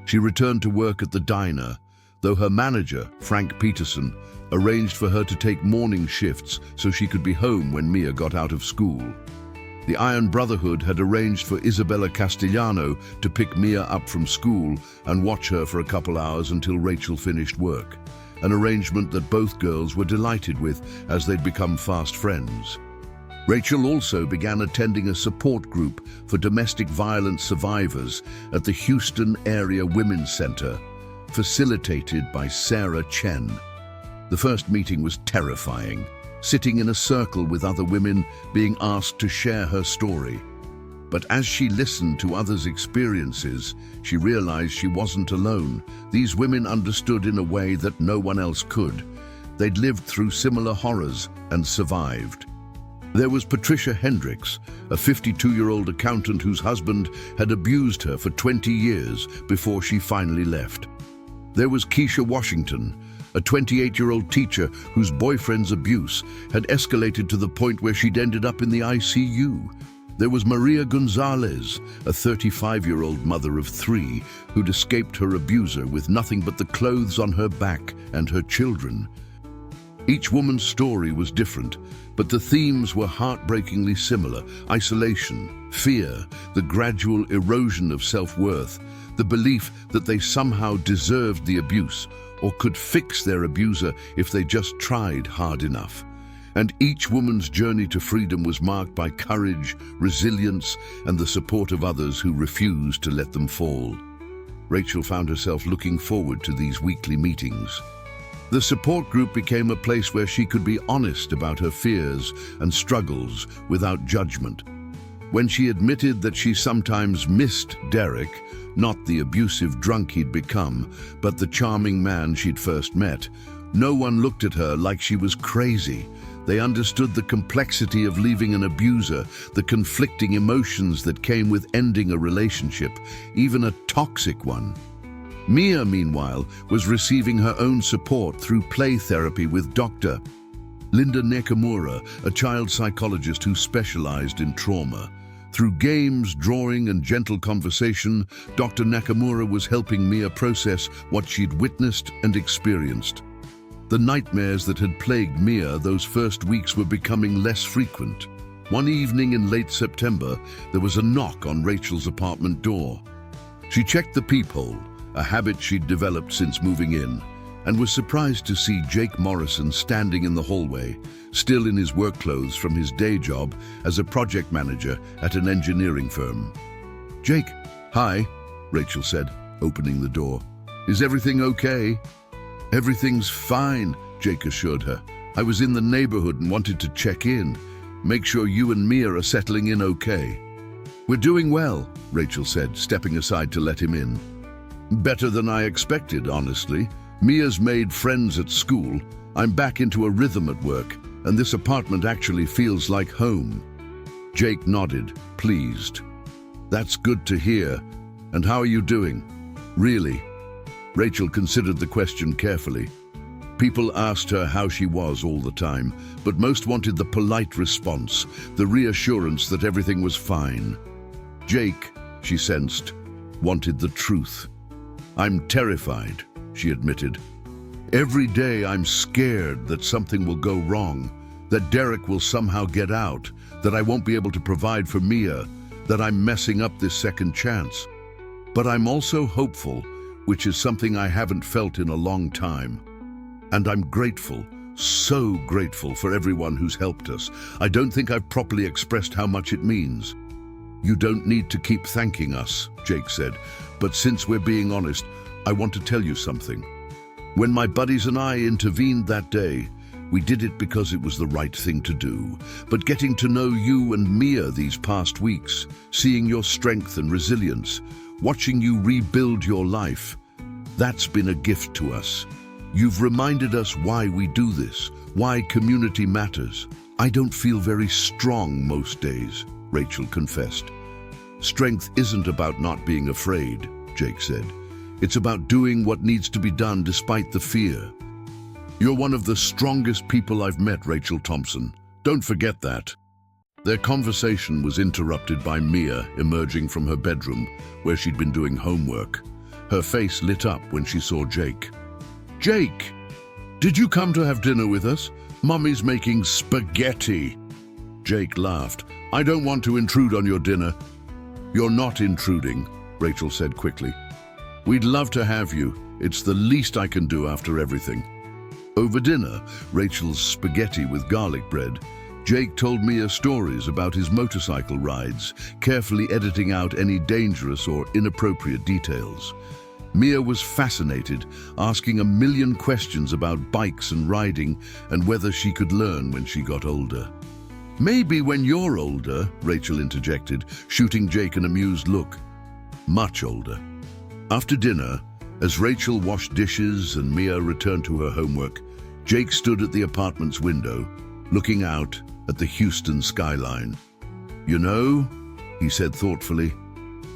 She returned to work at the diner, though her manager, Frank Peterson, arranged for her to take morning shifts so she could be home when Mia got out of school. The Iron Brotherhood had arranged for Isabella Castellano to pick Mia up from school and watch her for a couple hours until Rachel finished work, an arrangement that both girls were delighted with as they'd become fast friends. Rachel also began attending a support group for domestic violence survivors at the Houston Area Women's Center, facilitated by Sarah Chen. The first meeting was terrifying, sitting in a circle with other women being asked to share her story. But as she listened to others' experiences, she realized she wasn't alone. These women understood in a way that no one else could. They'd lived through similar horrors and survived. There was Patricia Hendricks, a 52-year-old accountant whose husband had abused her for 20 years before she finally left. There was Keisha Washington, a 28-year-old teacher whose boyfriend's abuse had escalated to the point where she'd ended up in the ICU. There was Maria Gonzalez, a 35-year-old mother of 3 who'd escaped her abuser with nothing but the clothes on her back and her children. Each woman's story was different, but the themes were heartbreakingly similar: isolation, fear, the gradual erosion of self-worth, the belief that they somehow deserved the abuse or could fix their abuser if they just tried hard enough. And each woman's journey to freedom was marked by courage, resilience, and the support of others who refused to let them fall. Rachel found herself looking forward to these weekly meetings. The support group became a place where she could be honest about her fears and struggles without judgment. When she admitted that she sometimes missed Derek, not the abusive drunk he'd become, but the charming man she'd first met, no one looked at her like she was crazy. They understood the complexity of leaving an abuser, the conflicting emotions that came with ending a relationship, even a toxic one. Mia, meanwhile, was receiving her own support through play therapy with Dr. Linda Nakamura, a child psychologist who specialized in trauma. Through games, drawing, and gentle conversation, Dr. Nakamura was helping Mia process what she'd witnessed and experienced. The nightmares that had plagued Mia those first weeks were becoming less frequent. One evening in late September, there was a knock on Rachel's apartment door. She checked the peephole, a habit she'd developed since moving in, and was surprised to see Jake Morrison standing in the hallway, still in his work clothes from his day job as a project manager at an engineering firm. "Jake, hi," Rachel said, opening the door. "Is everything okay?" "Everything's fine," Jake assured her. "I was in the neighborhood and wanted to check in. Make sure you and Mia are settling in okay." "We're doing well," Rachel said, stepping aside to let him in. "Better than I expected, honestly. Mia's made friends at school. I'm back into a rhythm at work, and this apartment actually feels like home." Jake nodded, pleased. "That's good to hear. And how are you doing?" "Really?" Rachel considered the question carefully. People asked her how she was all the time, but most wanted the polite response, the reassurance that everything was fine. Jake, she sensed, wanted the truth. "I'm terrified," she admitted. "Every day I'm scared that something will go wrong, that Derek will somehow get out, that I won't be able to provide for Mia, that I'm messing up this second chance. But I'm also hopeful, which is something I haven't felt in a long time. And I'm grateful, so grateful for everyone who's helped us. I don't think I've properly expressed how much it means." "You don't need to keep thanking us," Jake said, "but since we're being honest, I want to tell you something. When my buddies and I intervened that day, we did it because it was the right thing to do. But getting to know you and Mia these past weeks, seeing your strength and resilience, watching you rebuild your life, that's been a gift to us. You've reminded us why we do this, why community matters. I don't feel very strong most days," Rachel confessed. "Strength isn't about not being afraid," Jake said. "It's about doing what needs to be done despite the fear. You're one of the strongest people I've met, Rachel Thompson. Don't forget that." Their conversation was interrupted by Mia emerging from her bedroom, where she'd been doing homework. Her face lit up when she saw Jake. "Jake, did you come to have dinner with us? Mummy's making spaghetti." Jake laughed. "I don't want to intrude on your dinner." "You're not intruding," Rachel said quickly. "We'd love to have you. It's the least I can do after everything." Over dinner, Rachel's spaghetti with garlic bread, Jake told Mia stories about his motorcycle rides, carefully editing out any dangerous or inappropriate details. Mia was fascinated, asking a million questions about bikes and riding and whether she could learn when she got older. "Maybe when you're older," Rachel interjected, shooting Jake an amused look. "Much older." After dinner, as Rachel washed dishes and Mia returned to her homework, Jake stood at the apartment's window, looking out at the Houston skyline. "You know," he said thoughtfully,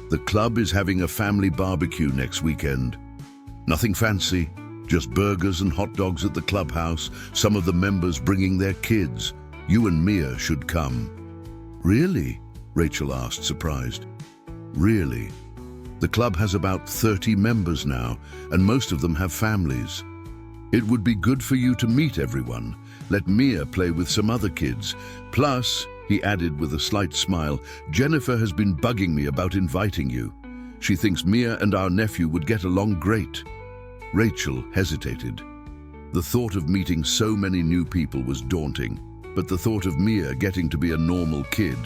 "the club is having a family barbecue next weekend. Nothing fancy, just burgers and hot dogs at the clubhouse, some of the members bringing their kids. You and Mia should come." "Really?" Rachel asked, surprised. "Really. The club has about 30 members now, and most of them have families. It would be good for you to meet everyone. Let Mia play with some other kids. Plus," he added with a slight smile, "Jennifer has been bugging me about inviting you. She thinks Mia and our nephew would get along great." Rachel hesitated. The thought of meeting so many new people was daunting, but the thought of Mia getting to be a normal kid,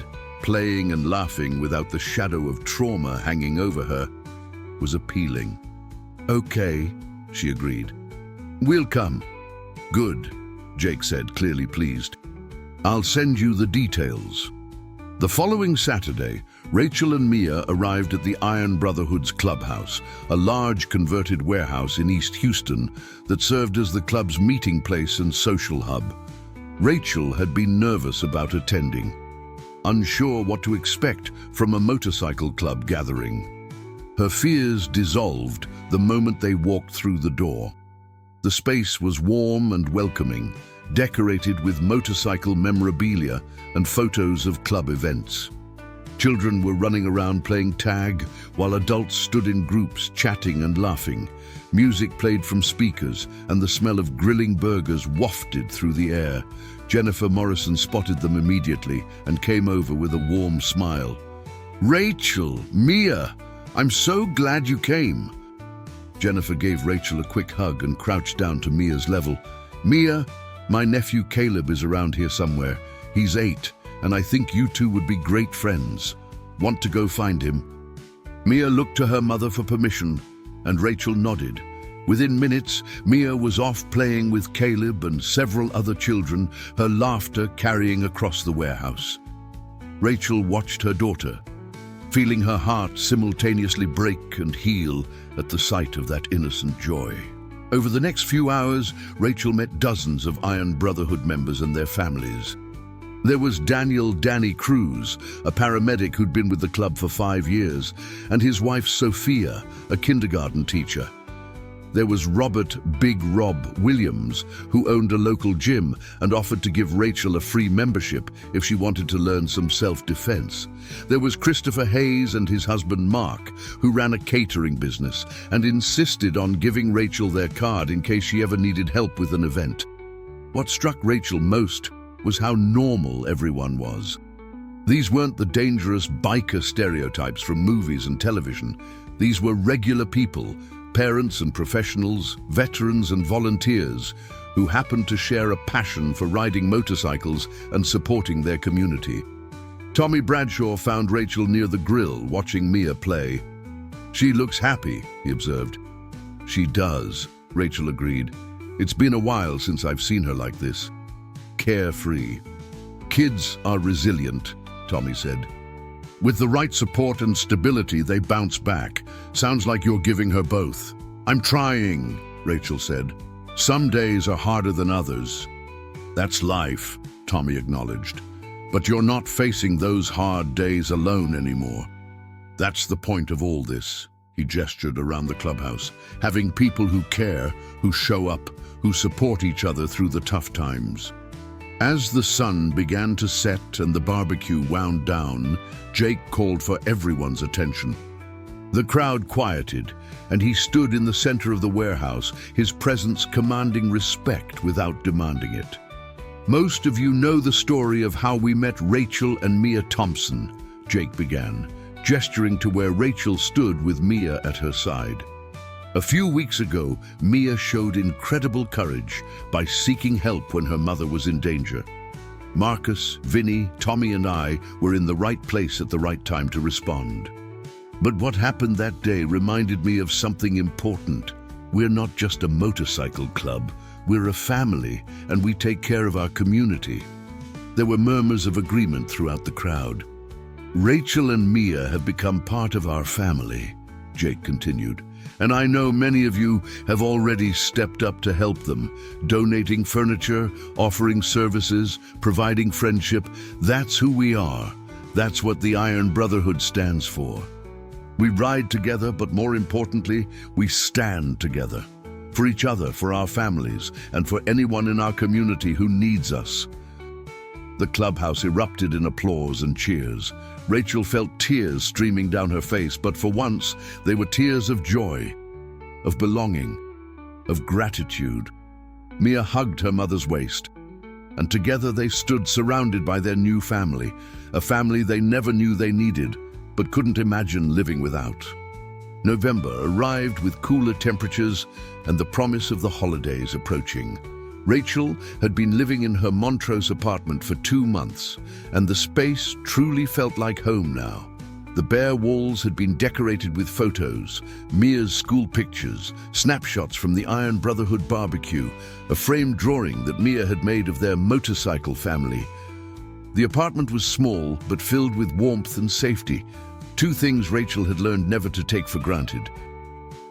playing and laughing without the shadow of trauma hanging over her, was appealing. "Okay," she agreed. "We'll come." "Good," Jake said, clearly pleased. "I'll send you the details." The following Saturday, Rachel and Mia arrived at the Iron Brotherhood's clubhouse, a large converted warehouse in East Houston that served as the club's meeting place and social hub. Rachel had been nervous about attending, unsure what to expect from a motorcycle club gathering. Her fears dissolved the moment they walked through the door. The space was warm and welcoming, decorated with motorcycle memorabilia and photos of club events. Children were running around playing tag, while adults stood in groups chatting and laughing. Music played from speakers, and the smell of grilling burgers wafted through the air. Jennifer Morrison spotted them immediately and came over with a warm smile. "Rachel, Mia, I'm so glad you came." Jennifer gave Rachel a quick hug and crouched down to Mia's level. "Mia, my nephew Caleb is around here somewhere. He's 8, and I think you two would be great friends. Want to go find him?" Mia looked to her mother for permission, and Rachel nodded. Within minutes, Mia was off playing with Caleb and several other children, her laughter carrying across the warehouse. Rachel watched her daughter, feeling her heart simultaneously break and heal at the sight of that innocent joy. Over the next few hours, Rachel met dozens of Iron Brotherhood members and their families. There was Danny Cruz, a paramedic who'd been with the club for 5 years, and his wife Sophia, a kindergarten teacher. There was Robert Big Rob Williams, who owned a local gym and offered to give Rachel a free membership if she wanted to learn some self-defense. There was Christopher Hayes and his husband Mark, who ran a catering business and insisted on giving Rachel their card in case she ever needed help with an event. What struck Rachel most was how normal everyone was. These weren't the dangerous biker stereotypes from movies and television. These were regular people, parents and professionals, veterans and volunteers, who happened to share a passion for riding motorcycles and supporting their community. Tommy Bradshaw found Rachel near the grill, watching Mia play. "She looks happy," he observed. "She does," Rachel agreed. "It's been a while since I've seen her like this. Carefree." "Kids are resilient," Tommy said. "With the right support and stability, they bounce back. Sounds like you're giving her both." "I'm trying," Rachel said. "Some days are harder than others." "That's life," Tommy acknowledged. "But you're not facing those hard days alone anymore. That's the point of all this." He gestured around the clubhouse. "Having people who care, who show up, who support each other through the tough times." As the sun began to set and the barbecue wound down, Jake called for everyone's attention. The crowd quieted, and he stood in the center of the warehouse, his presence commanding respect without demanding it. "Most of you know the story of how we met Rachel and Mia Thompson," Jake began, gesturing to where Rachel stood with Mia at her side. "A few weeks ago, Mia showed incredible courage by seeking help when her mother was in danger. Marcus, Vinny, Tommy and I were in the right place at the right time to respond. But what happened that day reminded me of something important. We're not just a motorcycle club, we're a family, and we take care of our community." There were murmurs of agreement throughout the crowd. "Rachel and Mia have become part of our family," Jake continued. "And I know many of you have already stepped up to help them, donating furniture, offering services, providing friendship. That's who we are. That's what the Iron Brotherhood stands for. We ride together, but more importantly, we stand together. For each other, for our families, and for anyone in our community who needs us." The clubhouse erupted in applause and cheers. Rachel felt tears streaming down her face, but for once, they were tears of joy, of belonging, of gratitude. Mia hugged her mother's waist, and together they stood surrounded by their new family, a family they never knew they needed, but couldn't imagine living without. November arrived with cooler temperatures and the promise of the holidays approaching. Rachel had been living in her Montrose apartment for 2 months, and the space truly felt like home now. The bare walls had been decorated with photos, Mia's school pictures, snapshots from the Iron Brotherhood barbecue, a framed drawing that Mia had made of their motorcycle family. The apartment was small, but filled with warmth and safety, 2 things Rachel had learned never to take for granted.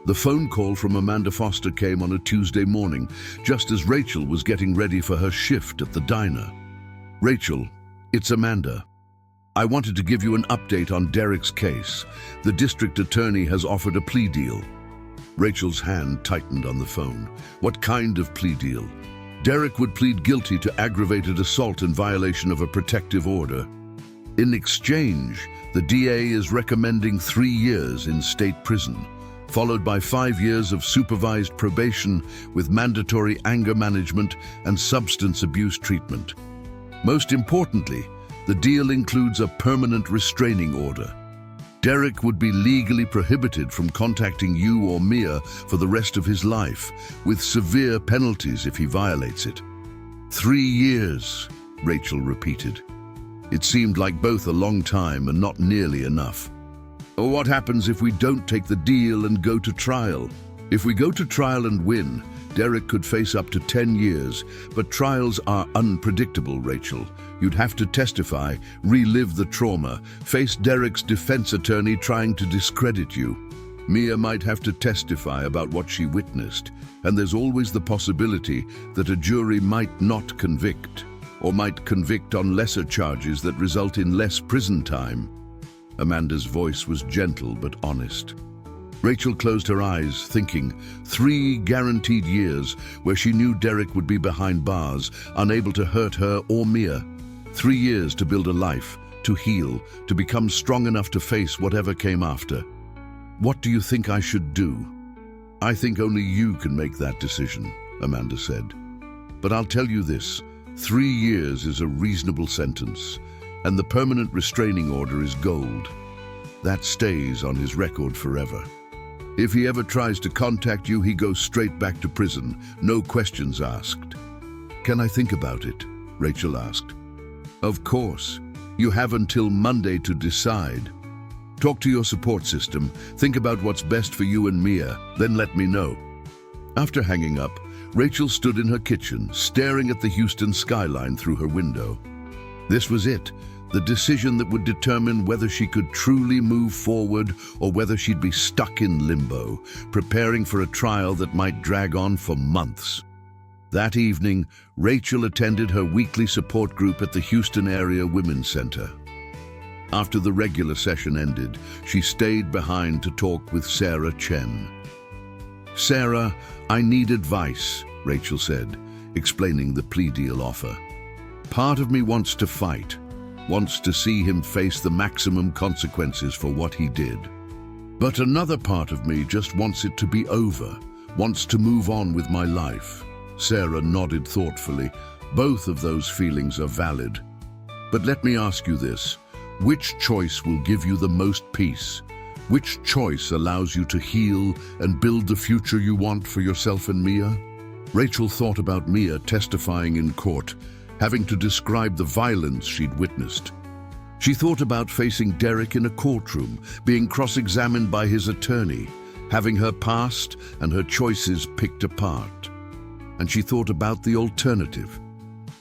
The phone call from Amanda Foster came on a Tuesday morning, just as Rachel was getting ready for her shift at the diner. "Rachel, it's Amanda. I wanted to give you an update on Derek's case. The district attorney has offered a plea deal." Rachel's hand tightened on the phone. "What kind of plea deal?" "Derek would plead guilty to aggravated assault in violation of a protective order. In exchange, the DA is recommending 3 years in state prison, followed by 5 years of supervised probation with mandatory anger management and substance abuse treatment. Most importantly, the deal includes a permanent restraining order. Derek would be legally prohibited from contacting you or Mia for the rest of his life, with severe penalties if he violates it." 3 years, Rachel repeated. It seemed like both a long time and not nearly enough. "What happens if we don't take the deal and go to trial?" "If we go to trial and win, Derek could face up to 10 years, but trials are unpredictable, Rachel. You'd have to testify, relive the trauma, face Derek's defense attorney trying to discredit you. Mia might have to testify about what she witnessed, and there's always the possibility that a jury might not convict, or might convict on lesser charges that result in less prison time." Amanda's voice was gentle but honest. Rachel closed her eyes, thinking 3 guaranteed years where she knew Derek would be behind bars, unable to hurt her or Mia. 3 years to build a life, to heal, to become strong enough to face whatever came after. What do you think I should do? I think only you can make that decision, Amanda said. But I'll tell you this, 3 years is a reasonable sentence, and the permanent restraining order is gold. That stays on his record forever. If he ever tries to contact you, he goes straight back to prison, no questions asked. Can I think about it? Rachel asked. Of course. You have until Monday to decide. Talk to your support system, think about what's best for you and Mia, then let me know. After hanging up, Rachel stood in her kitchen, staring at the Houston skyline through her window. This was it, the decision that would determine whether she could truly move forward or whether she'd be stuck in limbo, preparing for a trial that might drag on for months. That evening, Rachel attended her weekly support group at the Houston Area Women's Center. After the regular session ended, she stayed behind to talk with Sarah Chen. Sarah, I need advice, Rachel said, explaining the plea deal offer. Part of me wants to fight, wants to see him face the maximum consequences for what he did. But another part of me just wants it to be over, wants to move on with my life. Sarah nodded thoughtfully. Both of those feelings are valid. But let me ask you this. Which choice will give you the most peace? Which choice allows you to heal and build the future you want for yourself and Mia? Rachel thought about Mia testifying in court, having to describe the violence she'd witnessed. She thought about facing Derek in a courtroom, being cross-examined by his attorney, having her past and her choices picked apart. And she thought about the alternative,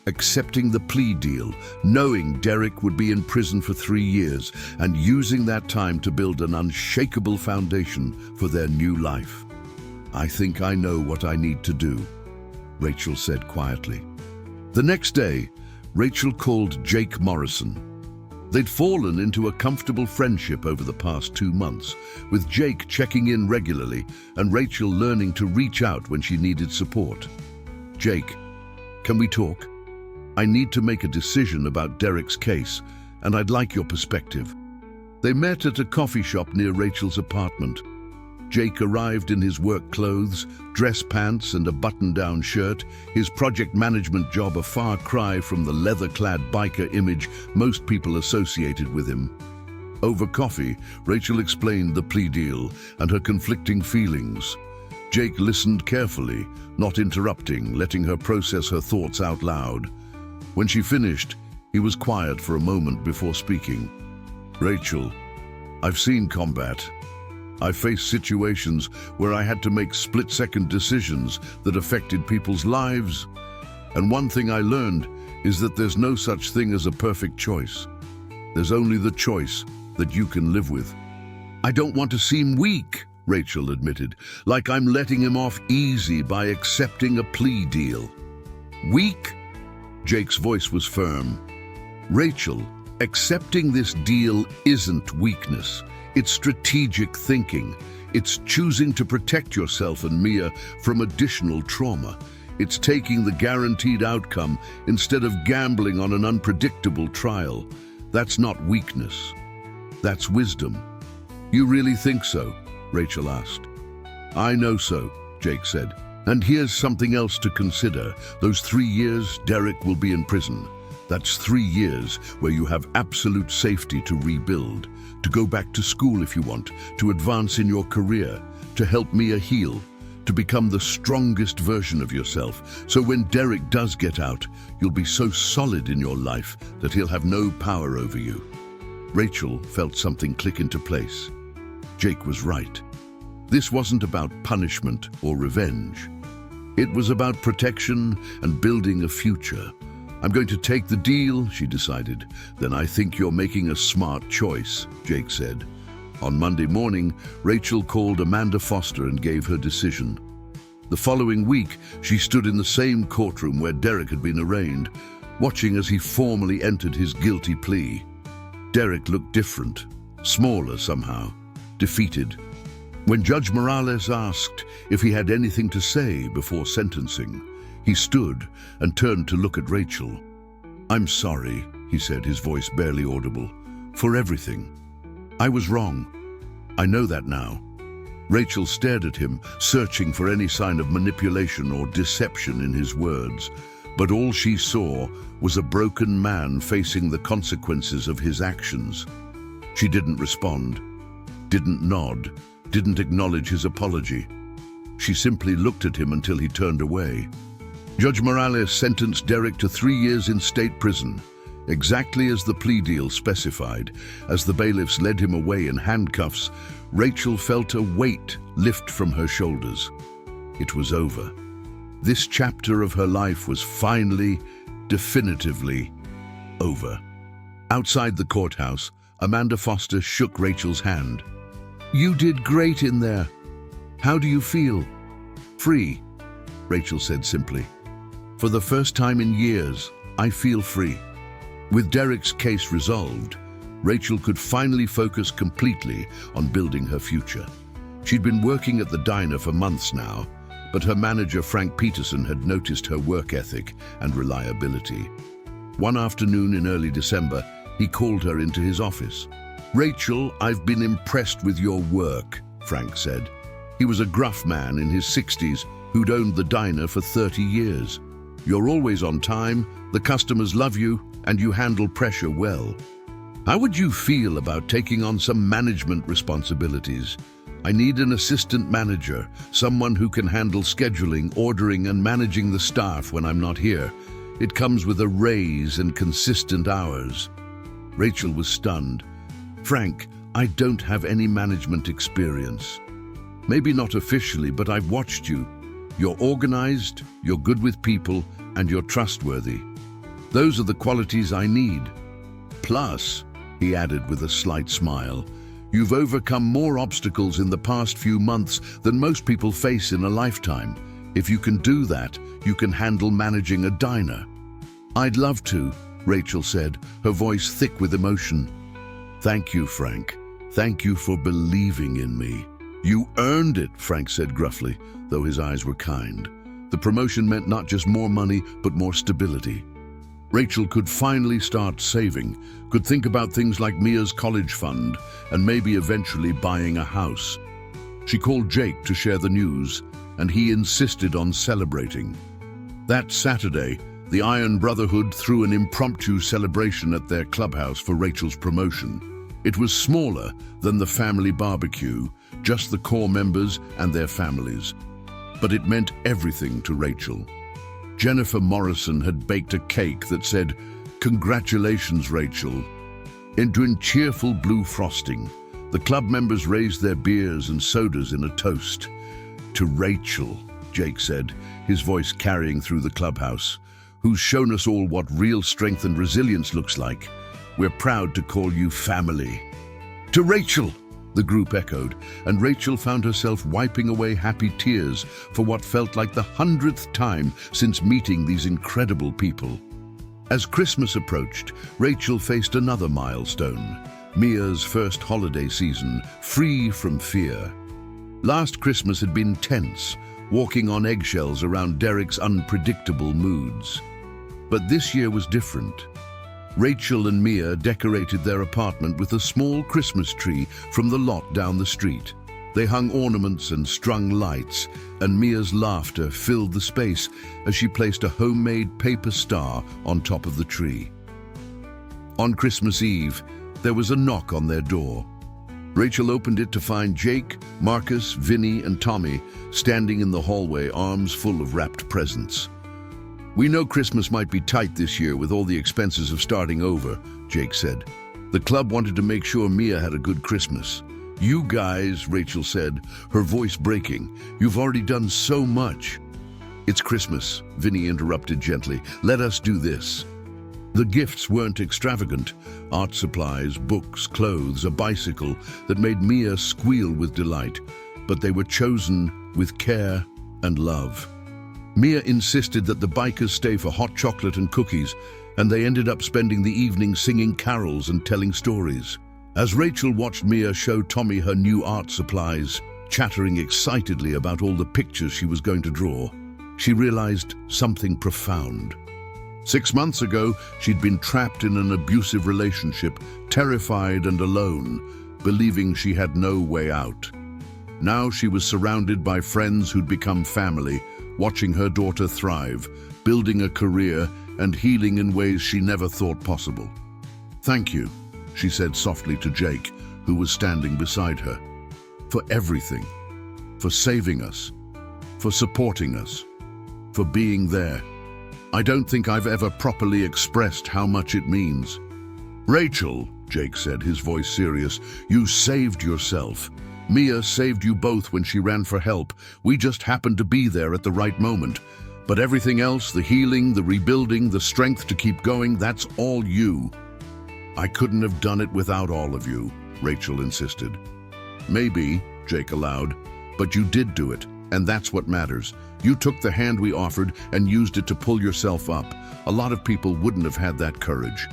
accepting the plea deal, knowing Derek would be in prison for 3 years and using that time to build an unshakable foundation for their new life. I think I know what I need to do, Rachel said quietly. The next day, Rachel called Jake Morrison. They'd fallen into a comfortable friendship over the past 2 months, with Jake checking in regularly and Rachel learning to reach out when she needed support. Jake, can we talk? I need to make a decision about Derek's case, and I'd like your perspective. They met at a coffee shop near Rachel's apartment. Jake arrived in his work clothes, dress pants and a button-down shirt, his project management job a far cry from the leather-clad biker image most people associated with him. Over coffee, Rachel explained the plea deal and her conflicting feelings. Jake listened carefully, not interrupting, letting her process her thoughts out loud. When she finished, he was quiet for a moment before speaking. Rachel, I've seen combat. I've faced situations where I had to make split-second decisions that affected people's lives. And one thing I learned is that there's no such thing as a perfect choice. There's only the choice that you can live with. I don't want to seem weak, Rachel admitted, like I'm letting him off easy by accepting a plea deal. Weak? Jake's voice was firm. Rachel, accepting this deal isn't weakness. It's strategic thinking. It's choosing to protect yourself and Mia from additional trauma. It's taking the guaranteed outcome instead of gambling on an unpredictable trial. That's not weakness. That's wisdom. You really think so? Rachel asked. I know so, Jake said. And here's something else to consider. Those 3 years Derek will be in prison. That's 3 years where you have absolute safety to rebuild, to go back to school if you want, to advance in your career, to help Mia heal, to become the strongest version of yourself. So when Derek does get out, you'll be so solid in your life that he'll have no power over you. Rachel felt something click into place. Jake was right. This wasn't about punishment or revenge. It was about protection and building a future. I'm going to take the deal, she decided. Then I think you're making a smart choice, Jake said. On Monday morning, Rachel called Amanda Foster and gave her decision. The following week, she stood in the same courtroom where Derek had been arraigned, watching as he formally entered his guilty plea. Derek looked different, smaller somehow, defeated. When Judge Morales asked if he had anything to say before sentencing, he stood and turned to look at Rachel. "I'm sorry," he said, his voice barely audible, "for everything. I was wrong. I know that now." Rachel stared at him, searching for any sign of manipulation or deception in his words, but all she saw was a broken man facing the consequences of his actions. She didn't respond, didn't nod, didn't acknowledge his apology. She simply looked at him until he turned away. Judge Morales sentenced Derek to 3 years in state prison, exactly as the plea deal specified. As the bailiffs led him away in handcuffs, Rachel felt a weight lift from her shoulders. It was over. This chapter of her life was finally, definitively over. Outside the courthouse, Amanda Foster shook Rachel's hand. "You did great in there. How do you feel?" "Free," Rachel said simply. "For the first time in years, I feel free." With Derek's case resolved, Rachel could finally focus completely on building her future. She'd been working at the diner for months now, but her manager Frank Peterson had noticed her work ethic and reliability. One afternoon in early December, he called her into his office. "Rachel, I've been impressed with your work," Frank said. He was a gruff man in his 60s who'd owned the diner for 30 years. "You're always on time, the customers love you, and you handle pressure well. How would you feel about taking on some management responsibilities? I need an assistant manager, someone who can handle scheduling, ordering, and managing the staff when I'm not here. It comes with a raise and consistent hours." Rachel was stunned. "Frank, I don't have any management experience." "Maybe not officially, but I've watched you. You're organized, you're good with people, and you're trustworthy. Those are the qualities I need. Plus," he added with a slight smile, "you've overcome more obstacles in the past few months than most people face in a lifetime. If you can do that, you can handle managing a diner." "I'd love to," Rachel said, her voice thick with emotion. "Thank you, Frank. Thank you for believing in me." "You earned it," Frank said gruffly, though his eyes were kind. The promotion meant not just more money, but more stability. Rachel could finally start saving, could think about things like Mia's college fund, and maybe eventually buying a house. She called Jake to share the news, and he insisted on celebrating. That Saturday, the Iron Brotherhood threw an impromptu celebration at their clubhouse for Rachel's promotion. It was smaller than the family barbecue, just the core members and their families. But it meant everything to Rachel. Jennifer Morrison had baked a cake that said, "Congratulations, Rachel," in cheerful blue frosting. The club members raised their beers and sodas in a toast. "To Rachel," Jake said, his voice carrying through the clubhouse, "who's shown us all what real strength and resilience looks like. We're proud to call you family." "To Rachel," the group echoed, and Rachel found herself wiping away happy tears for what felt like the 100th time since meeting these incredible people. As Christmas approached, Rachel faced another milestone, Mia's first holiday season, free from fear. Last Christmas had been tense, walking on eggshells around Derek's unpredictable moods. But this year was different. Rachel and Mia decorated their apartment with a small Christmas tree from the lot down the street. They hung ornaments and strung lights, and Mia's laughter filled the space as she placed a homemade paper star on top of the tree. On Christmas Eve, there was a knock on their door. Rachel opened it to find Jake, Marcus, Vinny, and Tommy standing in the hallway, arms full of wrapped presents. "We know Christmas might be tight this year with all the expenses of starting over," Jake said. "The club wanted to make sure Mia had a good Christmas." "You guys," Rachel said, her voice breaking, "you've already done so much." "It's Christmas," Vinny interrupted gently. "Let us do this." The gifts weren't extravagant. Art supplies, books, clothes, a bicycle that made Mia squeal with delight. But they were chosen with care and love. Mia insisted that the bikers stay for hot chocolate and cookies, and they ended up spending the evening singing carols and telling stories. As Rachel watched Mia show Tommy her new art supplies, chattering excitedly about all the pictures she was going to draw, she realized something profound. 6 months ago, she'd been trapped in an abusive relationship, terrified and alone, believing she had no way out. Now she was surrounded by friends who'd become family, watching her daughter thrive, building a career and healing in ways she never thought possible. "Thank you," she said softly to Jake, who was standing beside her, "for everything, for saving us, for supporting us, for being there. I don't think I've ever properly expressed how much it means." "Rachel," Jake said, his voice serious, "you saved yourself. Mia saved you both when she ran for help. We just happened to be there at the right moment. But everything else, the healing, the rebuilding, the strength to keep going, that's all you." "I couldn't have done it without all of you," Rachel insisted. "Maybe," Jake allowed, "but you did do it, and that's what matters. You took the hand we offered and used it to pull yourself up. A lot of people wouldn't have had that courage."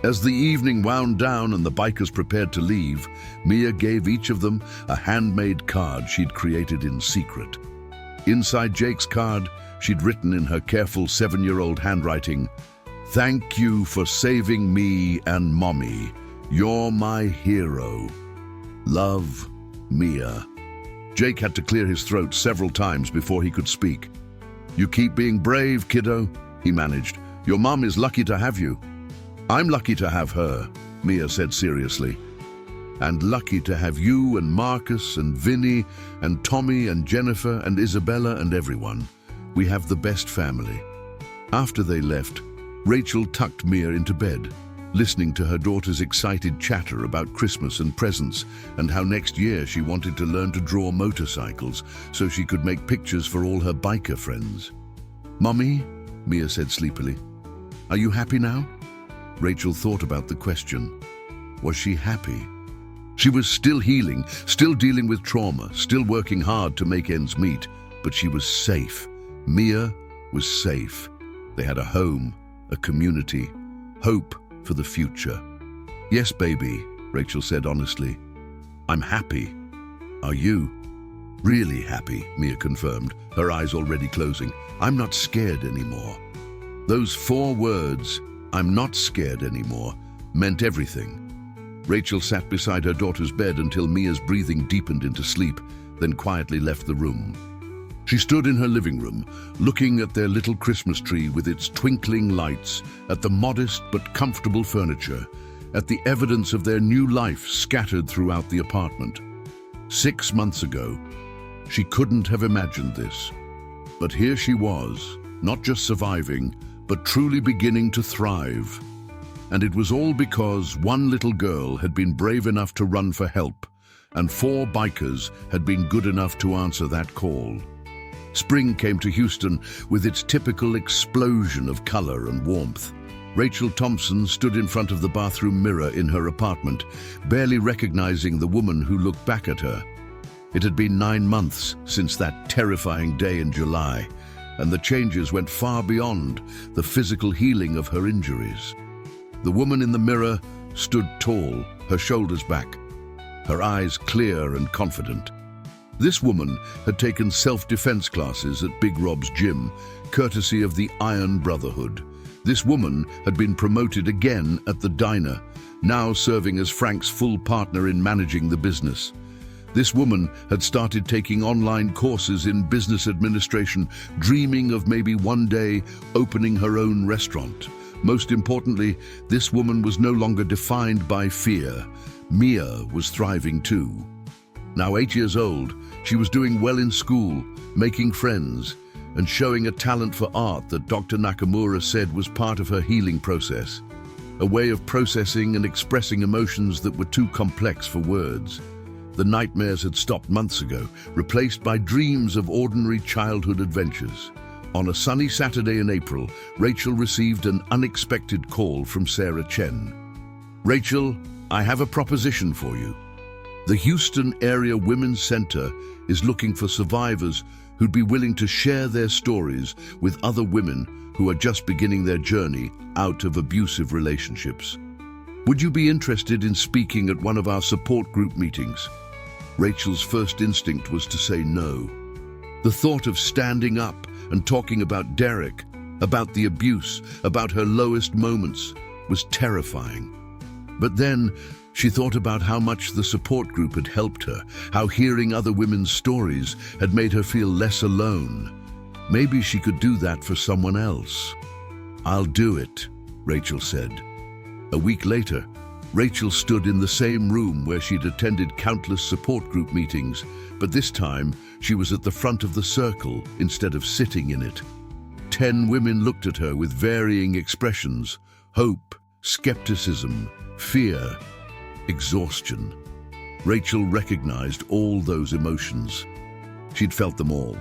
As the evening wound down and the bikers prepared to leave, Mia gave each of them a handmade card she'd created in secret. Inside Jake's card, she'd written in her careful 7-year-old handwriting, "Thank you for saving me and Mommy. You're my hero. Love, Mia." Jake had to clear his throat several times before he could speak. "You keep being brave, kiddo," he managed. "Your mom is lucky to have you." "I'm lucky to have her," Mia said seriously. "And lucky to have you and Marcus and Vinny and Tommy and Jennifer and Isabella and everyone. We have the best family." After they left, Rachel tucked Mia into bed, listening to her daughter's excited chatter about Christmas and presents and how next year she wanted to learn to draw motorcycles so she could make pictures for all her biker friends. "Mommy," Mia said sleepily, "are you happy now?" Rachel thought about the question. Was she happy? She was still healing, still dealing with trauma, still working hard to make ends meet, but she was safe. Mia was safe. They had a home, a community, hope for the future. "Yes, baby," Rachel said honestly. "I'm happy. Are you?" "Really happy," Mia confirmed, her eyes already closing. "I'm not scared anymore." Those 4 words, "I'm not scared anymore," meant everything. Rachel sat beside her daughter's bed until Mia's breathing deepened into sleep, then quietly left the room. She stood in her living room, looking at their little Christmas tree with its twinkling lights, at the modest but comfortable furniture, at the evidence of their new life scattered throughout the apartment. 6 months ago, she couldn't have imagined this. But here she was, not just surviving, but truly beginning to thrive. And it was all because one little girl had been brave enough to run for help, and 4 bikers had been good enough to answer that call. Spring came to Houston with its typical explosion of color and warmth. Rachel Thompson stood in front of the bathroom mirror in her apartment, barely recognizing the woman who looked back at her. It had been 9 months since that terrifying day in July, and the changes went far beyond the physical healing of her injuries. The woman in the mirror stood tall, her shoulders back, her eyes clear and confident. This woman had taken self-defense classes at Big Rob's gym, courtesy of the Iron Brotherhood. This woman had been promoted again at the diner, now serving as Frank's full partner in managing the business. This woman had started taking online courses in business administration, dreaming of maybe one day opening her own restaurant. Most importantly, this woman was no longer defined by fear. Mia was thriving too. Now 8 years old, she was doing well in school, making friends, and showing a talent for art that Dr. Nakamura said was part of her healing process, a way of processing and expressing emotions that were too complex for words. The nightmares had stopped months ago, replaced by dreams of ordinary childhood adventures. On a sunny Saturday in April, Rachel received an unexpected call from Sarah Chen. "Rachel, I have a proposition for you. The Houston Area Women's Center is looking for survivors who'd be willing to share their stories with other women who are just beginning their journey out of abusive relationships. Would you be interested in speaking at one of our support group meetings?" Rachel's first instinct was to say no. The thought of standing up and talking about Derek, about the abuse, about her lowest moments, was terrifying. But then she thought about how much the support group had helped her, how hearing other women's stories had made her feel less alone. Maybe she could do that for someone else. "I'll do it," Rachel said. A week later, Rachel stood in the same room where she'd attended countless support group meetings, but this time she was at the front of the circle instead of sitting in it. 10 women looked at her with varying expressions: hope, skepticism, fear, exhaustion. Rachel recognized all those emotions. She'd felt them all.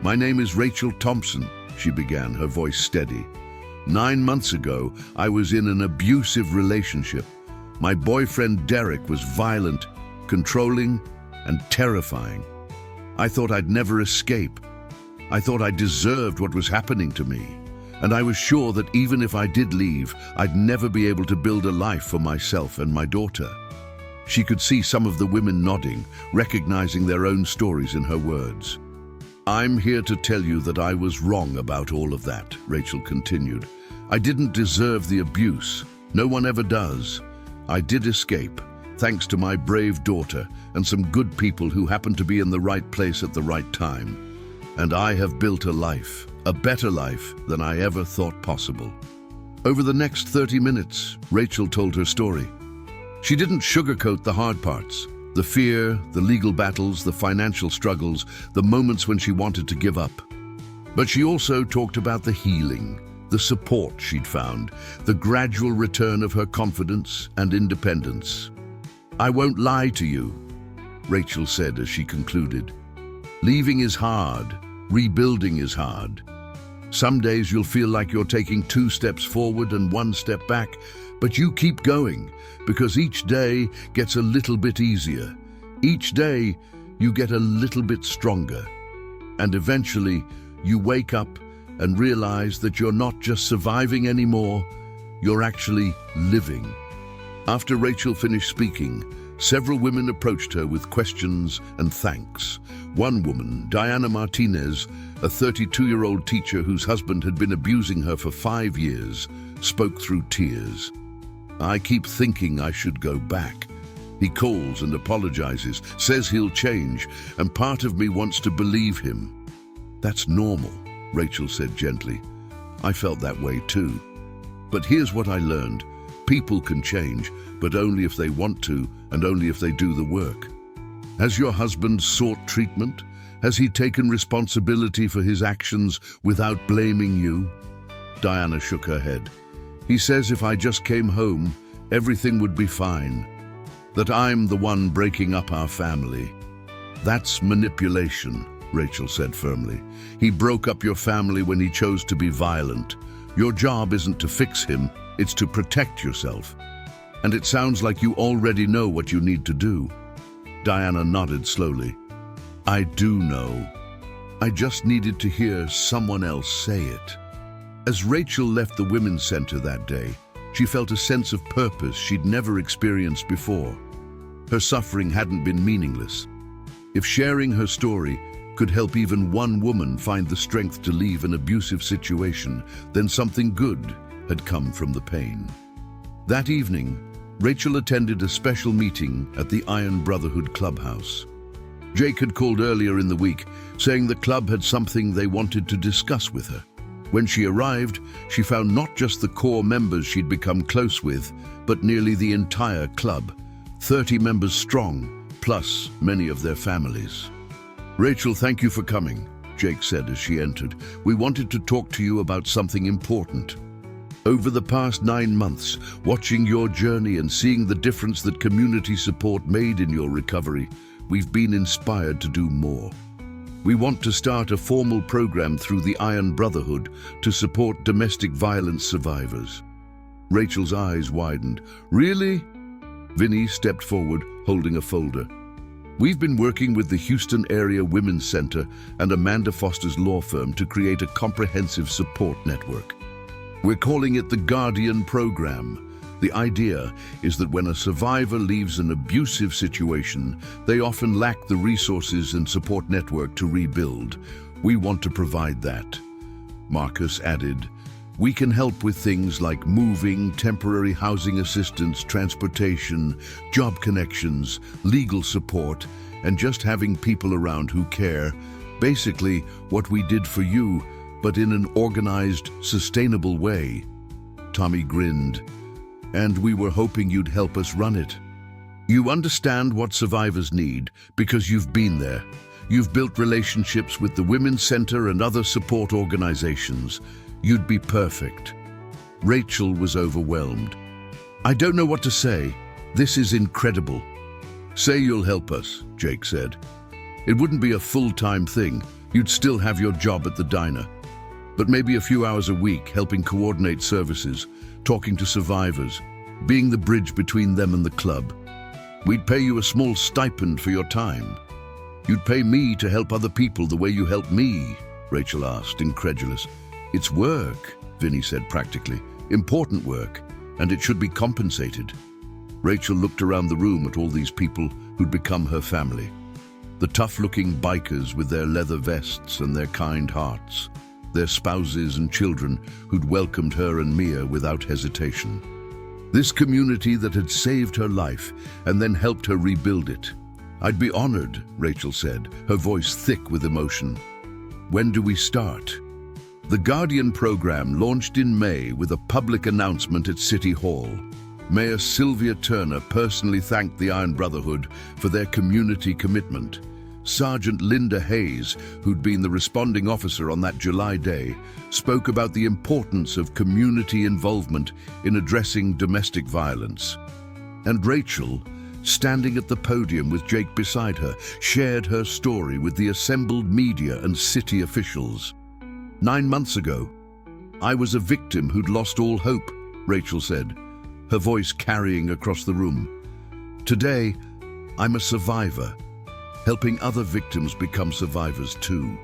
"My name is Rachel Thompson," she began, her voice steady. 9 months ago, I was in an abusive relationship. My boyfriend Derek was violent, controlling, and terrifying. I thought I'd never escape. I thought I deserved what was happening to me. And I was sure that even if I did leave, I'd never be able to build a life for myself and my daughter. She could see some of the women nodding, recognizing their own stories in her words. "I'm here to tell you that I was wrong about all of that," Rachel continued. "I didn't deserve the abuse. No one ever does. I did escape, thanks to my brave daughter and some good people who happened to be in the right place at the right time. And I have built a life, a better life than I ever thought possible." Over the next 30 minutes, Rachel told her story. She didn't sugarcoat the hard parts: the fear, the legal battles, the financial struggles, the moments when she wanted to give up. But she also talked about the healing, the support she'd found, the gradual return of her confidence and independence. "I won't lie to you," Rachel said as she concluded. "Leaving is hard. Rebuilding is hard. Some days you'll feel like you're taking 2 steps forward and 1 step back, but you keep going because each day gets a little bit easier. Each day you get a little bit stronger. And eventually you wake up and realize that you're not just surviving anymore, you're actually living." After Rachel finished speaking, several women approached her with questions and thanks. One woman, Diana Martinez, a 32-year-old teacher whose husband had been abusing her for 5 years, spoke through tears. "I keep thinking I should go back. He calls and apologizes, says he'll change, and part of me wants to believe him." "That's normal," Rachel said gently. "I felt that way too. But here's what I learned. People can change, but only if they want to and only if they do the work." "Has your husband sought treatment? Has he taken responsibility for his actions without blaming you?" Diana shook her head. "He says if I just came home, everything would be fine. That I'm the one breaking up our family." "That's manipulation," Rachel said firmly. "He broke up your family when he chose to be violent. Your job isn't to fix him, it's to protect yourself. And it sounds like you already know what you need to do." Diana nodded slowly. "I do know. I just needed to hear someone else say it." As Rachel left the Women's Center that day, she felt a sense of purpose she'd never experienced before. Her suffering hadn't been meaningless. If sharing her story could help even one woman find the strength to leave an abusive situation, then something good had come from the pain. That evening, Rachel attended a special meeting at the Iron Brotherhood clubhouse. Jake had called earlier in the week, saying the club had something they wanted to discuss with her. When she arrived, she found not just the core members she'd become close with, but nearly the entire club, 30 members strong, plus many of their families. "Rachel, thank you for coming," Jake said as she entered. "We wanted to talk to you about something important. Over the past 9 months, watching your journey and seeing the difference that community support made in your recovery, we've been inspired to do more. We want to start a formal program through the Iron Brotherhood to support domestic violence survivors." Rachel's eyes widened. "Really?" Vinny stepped forward, holding a folder. "We've been working with the Houston Area Women's Center and Amanda Foster's law firm to create a comprehensive support network. We're calling it the Guardian Program. The idea is that when a survivor leaves an abusive situation, they often lack the resources and support network to rebuild. We want to provide that. Marcus added, we can help with things like moving, temporary housing assistance, transportation, job connections, legal support, and just having people around who care. Basically, what we did for you, but in an organized, sustainable way. Tommy grinned. And we were hoping you'd help us run it. You understand what survivors need because you've been there. You've built relationships with the Women's Center and other support organizations. You'd be perfect. Rachel was overwhelmed. I don't know what to say. This is incredible. Say you'll help us, Jake said. It wouldn't be a full-time thing. You'd still have your job at the diner. But maybe a few hours a week helping coordinate services, talking to survivors, being the bridge between them and the club. We'd pay you a small stipend for your time. You'd pay me to help other people the way you helped me, Rachel asked, incredulous. It's work, Vinny said practically. Important work, and it should be compensated. Rachel looked around the room at all these people who'd become her family. The tough-looking bikers with their leather vests and their kind hearts. Their spouses and children who'd welcomed her and Mia without hesitation. This community that had saved her life and then helped her rebuild it. I'd be honored, Rachel said, her voice thick with emotion. When do we start? The Guardian program launched in May with a public announcement at City Hall. Mayor Sylvia Turner personally thanked the Iron Brotherhood for their community commitment. Sergeant Linda Hayes, who'd been the responding officer on that July day, spoke about the importance of community involvement in addressing domestic violence. And Rachel, standing at the podium with Jake beside her, shared her story with the assembled media and city officials. 9 months ago, I was a victim who'd lost all hope, Rachel said, her voice carrying across the room. Today, I'm a survivor, helping other victims become survivors too.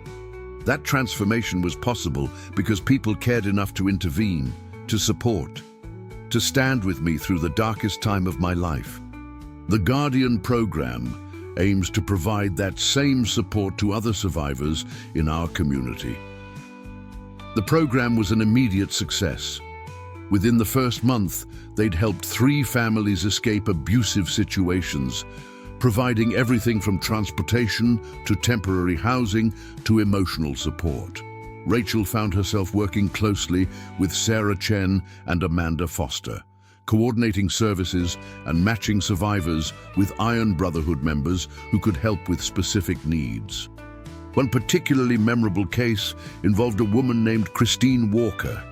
That transformation was possible because people cared enough to intervene, to support, to stand with me through the darkest time of my life. The Guardian program aims to provide that same support to other survivors in our community. The program was an immediate success. Within the first month, they'd helped 3 families escape abusive situations, providing everything from transportation to temporary housing to emotional support. Rachel found herself working closely with Sarah Chen and Amanda Foster, coordinating services and matching survivors with Iron Brotherhood members who could help with specific needs. One particularly memorable case involved a woman named Christine Walker,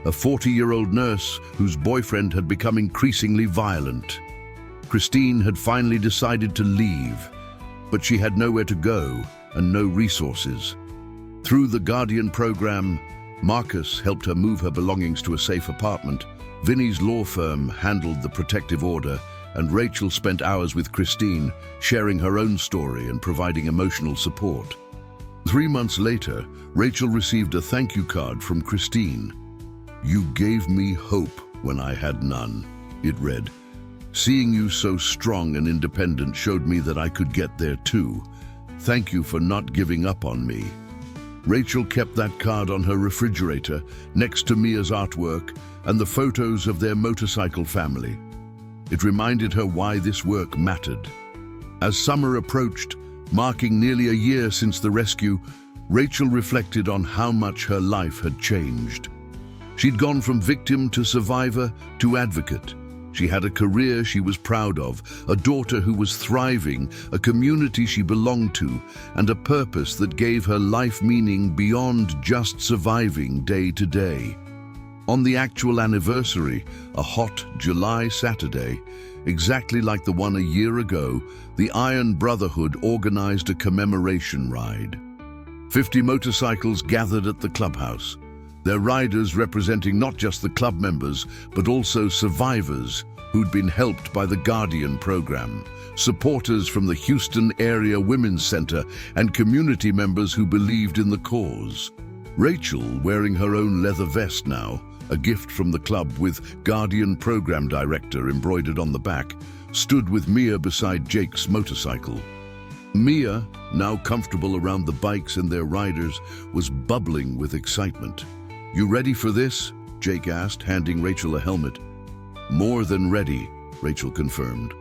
a 40-year-old nurse whose boyfriend had become increasingly violent. Christine had finally decided to leave, but she had nowhere to go and no resources. Through the Guardian program, Marcus helped her move her belongings to a safe apartment. Vinny's law firm handled the protective order, and Rachel spent hours with Christine, sharing her own story and providing emotional support. 3 months later, Rachel received a thank you card from Christine. You gave me hope when I had none, it read. Seeing you so strong and independent showed me that I could get there too. Thank you for not giving up on me. Rachel kept that card on her refrigerator next to Mia's artwork and the photos of their motorcycle family. It reminded her why this work mattered. As summer approached, marking nearly a year since the rescue, Rachel reflected on how much her life had changed. She'd gone from victim to survivor to advocate. She had a career she was proud of, a daughter who was thriving, a community she belonged to, and a purpose that gave her life meaning beyond just surviving day to day. On the actual anniversary, a hot July Saturday, exactly like the one a year ago, the Iron Brotherhood organized a commemoration ride. 50 motorcycles gathered at the clubhouse, their riders representing not just the club members, but also survivors who'd been helped by the Guardian program, supporters from the Houston Area Women's Center, and community members who believed in the cause. Rachel, wearing her own leather vest now, a gift from the club with Guardian Program Director embroidered on the back, stood with Mia beside Jake's motorcycle. Mia, now comfortable around the bikes and their riders, was bubbling with excitement. "You ready for this?" Jake asked, handing Rachel a helmet. "More than ready," Rachel confirmed.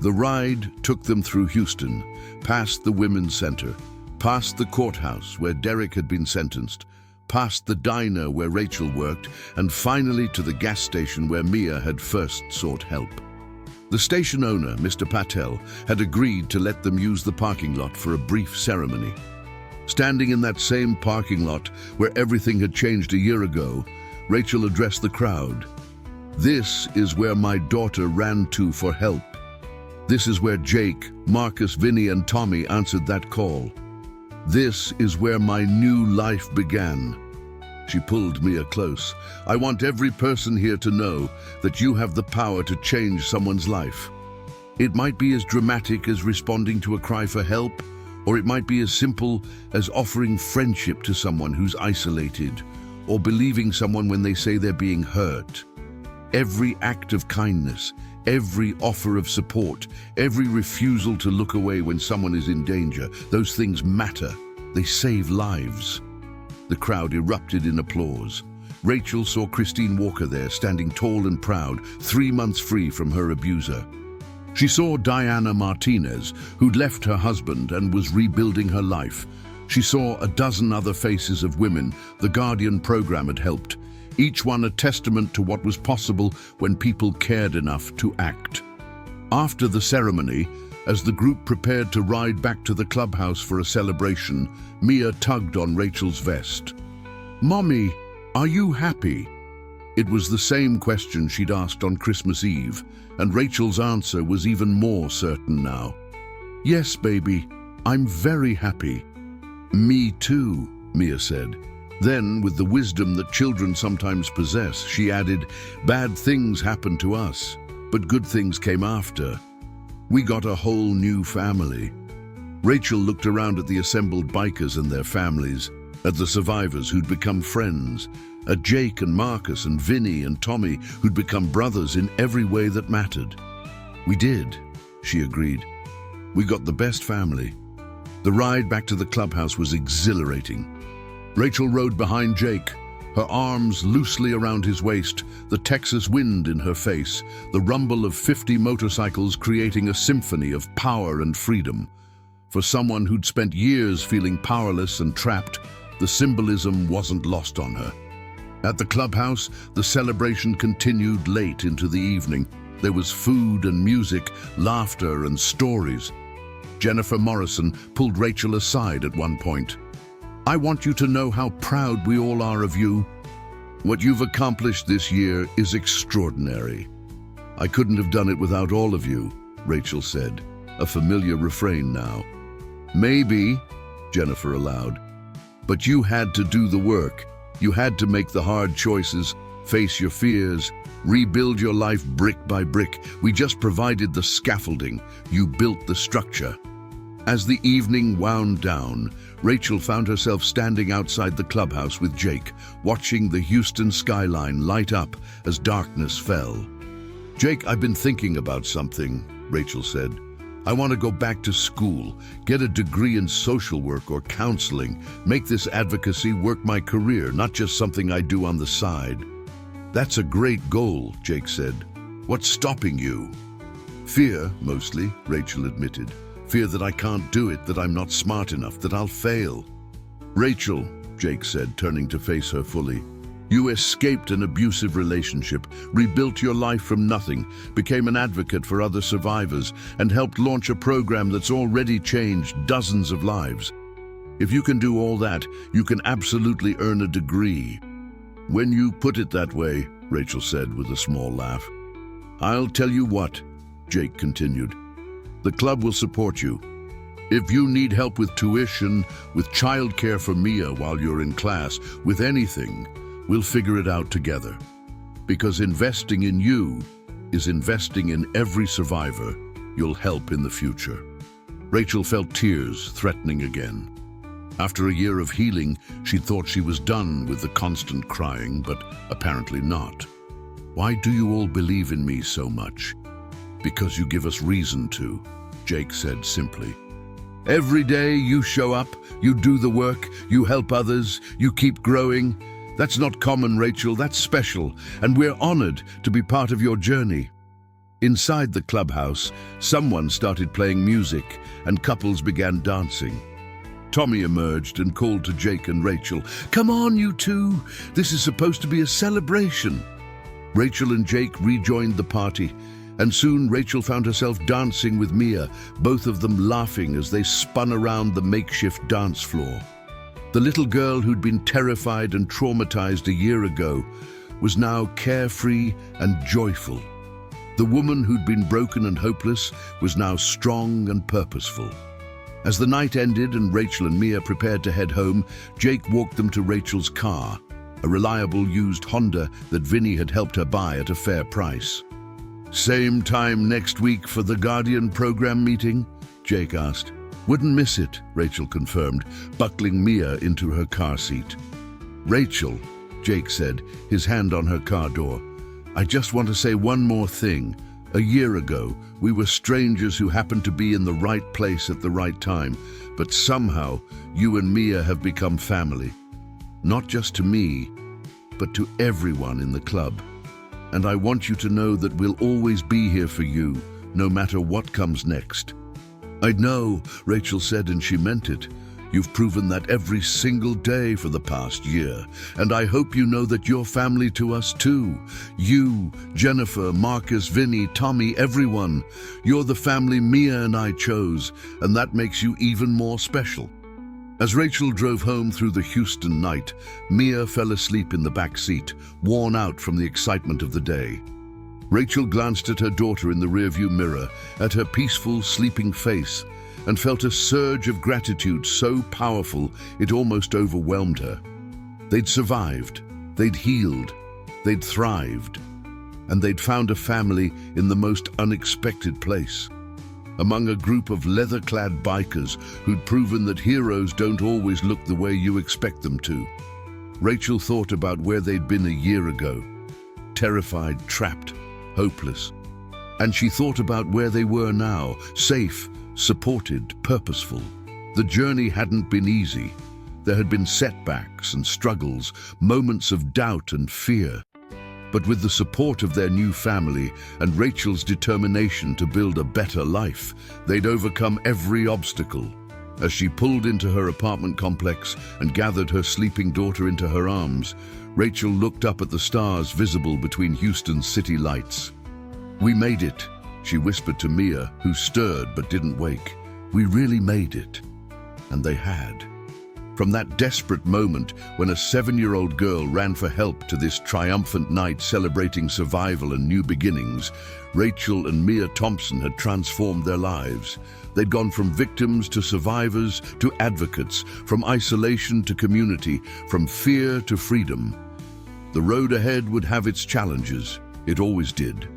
The ride took them through Houston, past the Women's Center, past the courthouse where Derek had been sentenced, past the diner where Rachel worked, and finally to the gas station where Mia had first sought help. The station owner, Mr. Patel, had agreed to let them use the parking lot for a brief ceremony. Standing in that same parking lot where everything had changed a year ago, Rachel addressed the crowd. "This is where my daughter ran to for help. This is where Jake, Marcus, Vinny, and Tommy answered that call. This is where my new life began." She pulled Mia close. "I want every person here to know that you have the power to change someone's life. It might be as dramatic as responding to a cry for help, or it might be as simple as offering friendship to someone who's isolated, or believing someone when they say they're being hurt. Every act of kindness, every offer of support, every refusal to look away when someone is in danger, those things matter. They save lives." The crowd erupted in applause. Rachel saw Christine Walker there, standing tall and proud, 3 months free from her abuser. She saw Diana Martinez, who'd left her husband and was rebuilding her life. She saw a dozen other faces of women the Guardian program had helped, each one a testament to what was possible when people cared enough to act. After the ceremony, as the group prepared to ride back to the clubhouse for a celebration, Mia tugged on Rachel's vest. "Mommy, are you happy?" It was the same question she'd asked on Christmas Eve, and Rachel's answer was even more certain now. "Yes, baby, I'm very happy." "Me too," Mia said. Then, with the wisdom that children sometimes possess, she added, "Bad things happened to us, but good things came after. We got a whole new family." Rachel looked around at the assembled bikers and their families, at the survivors who'd become friends, at Jake and Marcus and Vinny and Tommy who'd become brothers in every way that mattered. "We did," she agreed. "We got the best family." The ride back to the clubhouse was exhilarating. Rachel rode behind Jake, her arms loosely around his waist, the Texas wind in her face, the rumble of 50 motorcycles creating a symphony of power and freedom. For someone who'd spent years feeling powerless and trapped, the symbolism wasn't lost on her. At the clubhouse, the celebration continued late into the evening. There was food and music, laughter and stories. Jennifer Morrison pulled Rachel aside at one point. "I want you to know how proud we all are of you. What you've accomplished this year is extraordinary. I couldn't have done it without all of you," Rachel said, a familiar refrain now. "Maybe," Jennifer allowed, "but you had to do the work. You had to make the hard choices, face your fears, rebuild your life brick by brick. We just provided the scaffolding. You built the structure." As the evening wound down, Rachel found herself standing outside the clubhouse with Jake, watching the Houston skyline light up as darkness fell. "Jake, I've been thinking about something," Rachel said. "I want to go back to school, get a degree in social work or counseling, make this advocacy work my career, not just something I do on the side." "That's a great goal," Jake said. "What's stopping you?" "Fear, mostly," Rachel admitted. "Fear that I can't do it, that I'm not smart enough, that I'll fail." "Rachel," Jake said, turning to face her fully, "you escaped an abusive relationship, rebuilt your life from nothing, became an advocate for other survivors, and helped launch a program that's already changed dozens of lives. If you can do all that, you can absolutely earn a degree." "When you put it that way," Rachel said with a small laugh. "I'll tell you what," Jake continued. "The club will support you. If you need help with tuition, with childcare for Mia while you're in class, with anything, we'll figure it out together. Because investing in you is investing in every survivor you'll help in the future." Rachel felt tears threatening again. After a year of healing, she'd thought she was done with the constant crying, but apparently not. "Why do you all believe in me so much?" "Because you give us reason to," Jake said simply. "Every day you show up, you do the work, you help others, you keep growing. That's not common, Rachel, that's special, and we're honored to be part of your journey." Inside the clubhouse, someone started playing music and couples began dancing. Tommy emerged and called to Jake and Rachel, "Come on, you two, this is supposed to be a celebration." Rachel and Jake rejoined the party, and soon Rachel found herself dancing with Mia, both of them laughing as they spun around the makeshift dance floor. The little girl who'd been terrified and traumatized a year ago was now carefree and joyful. The woman who'd been broken and hopeless was now strong and purposeful. As the night ended and Rachel and Mia prepared to head home, Jake walked them to Rachel's car, a reliable used Honda that Vinny had helped her buy at a fair price. "Same time next week for the Guardian program meeting?" Jake asked. "Wouldn't miss it," Rachel confirmed, buckling Mia into her car seat. "Rachel," Jake said, his hand on her car door, "I just want to say one more thing. A year ago, we were strangers who happened to be in the right place at the right time, but somehow you and Mia have become family. Not just to me, but to everyone in the club. And I want you to know that we'll always be here for you, no matter what comes next." "I know," Rachel said, and she meant it. "You've proven that every single day for the past year, and I hope you know that you're family to us too. You, Jennifer, Marcus, Vinny, Tommy, everyone. You're the family Mia and I chose, and that makes you even more special." As Rachel drove home through the Houston night, Mia fell asleep in the back seat, worn out from the excitement of the day. Rachel glanced at her daughter in the rearview mirror, at her peaceful, sleeping face, and felt a surge of gratitude so powerful it almost overwhelmed her. They'd survived, they'd healed, they'd thrived, and they'd found a family in the most unexpected place. Among a group of leather-clad bikers who'd proven that heroes don't always look the way you expect them to. Rachel thought about where they'd been a year ago, terrified, trapped, hopeless. And she thought about where they were now, safe, supported, purposeful. The journey hadn't been easy. There had been setbacks and struggles, moments of doubt and fear. But with the support of their new family and Rachel's determination to build a better life, they'd overcome every obstacle. As she pulled into her apartment complex and gathered her sleeping daughter into her arms, Rachel looked up at the stars visible between Houston's city lights. "We made it," she whispered to Mia, who stirred but didn't wake. "We really made it." And they had. From that desperate moment when a 7-year-old girl ran for help to this triumphant night celebrating survival and new beginnings, Rachel and Mia Thompson had transformed their lives. They'd gone from victims to survivors to advocates, from isolation to community, from fear to freedom. The road ahead would have its challenges. It always did.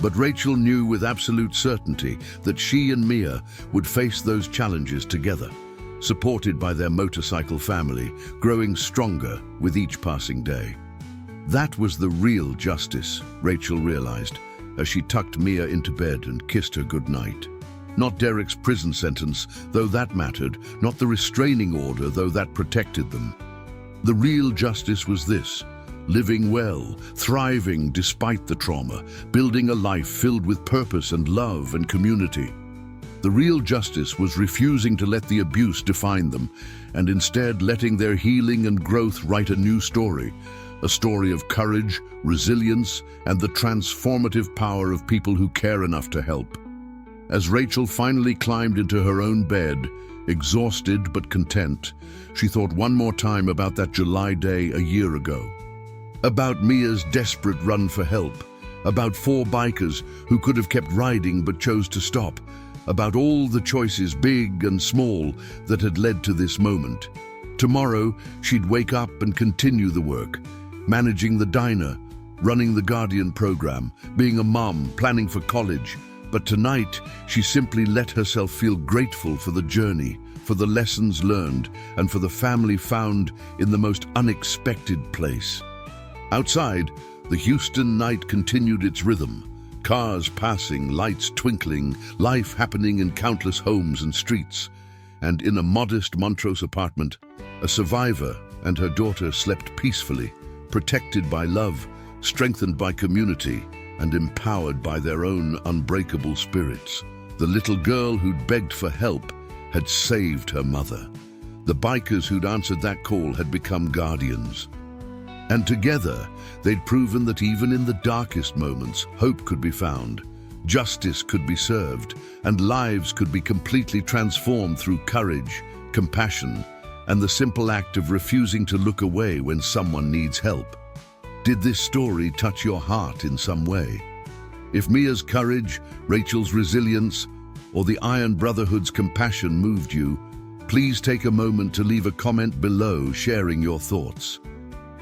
But Rachel knew with absolute certainty that she and Mia would face those challenges together, supported by their motorcycle family, growing stronger with each passing day. That was the real justice, Rachel realized, as she tucked Mia into bed and kissed her goodnight. Not Derek's prison sentence, though that mattered, not the restraining order, though that protected them. The real justice was this: living well, thriving despite the trauma, building a life filled with purpose and love and community. The real justice was refusing to let the abuse define them, and instead letting their healing and growth write a new story, a story of courage, resilience, and the transformative power of people who care enough to help. As Rachel finally climbed into her own bed, exhausted but content, she thought one more time about that July day a year ago. About Mia's desperate run for help, about 4 bikers who could have kept riding but chose to stop, about all the choices, big and small, that had led to this moment. Tomorrow, she'd wake up and continue the work, managing the diner, running the Guardian program, being a mom, planning for college. But tonight, she simply let herself feel grateful for the journey, for the lessons learned, and for the family found in the most unexpected place. Outside, the Houston night continued its rhythm. Cars passing, lights twinkling, life happening in countless homes and streets. And in a modest Montrose apartment, a survivor and her daughter slept peacefully, protected by love, strengthened by community, and empowered by their own unbreakable spirits. The little girl who'd begged for help had saved her mother. The bikers who'd answered that call had become guardians. And together, they'd proven that even in the darkest moments, hope could be found, justice could be served, and lives could be completely transformed through courage, compassion, and the simple act of refusing to look away when someone needs help. Did this story touch your heart in some way? If Mia's courage, Rachel's resilience, or the Iron Brotherhood's compassion moved you, please take a moment to leave a comment below sharing your thoughts.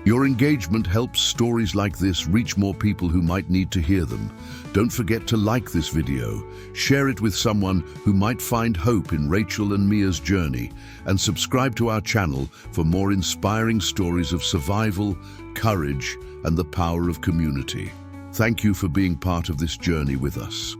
Your engagement helps stories like this reach more people who might need to hear them. Don't forget to like this video, share it with someone who might find hope in Rachel and Mia's journey, and subscribe to our channel for more inspiring stories of survival, courage, and the power of community. Thank you for being part of this journey with us.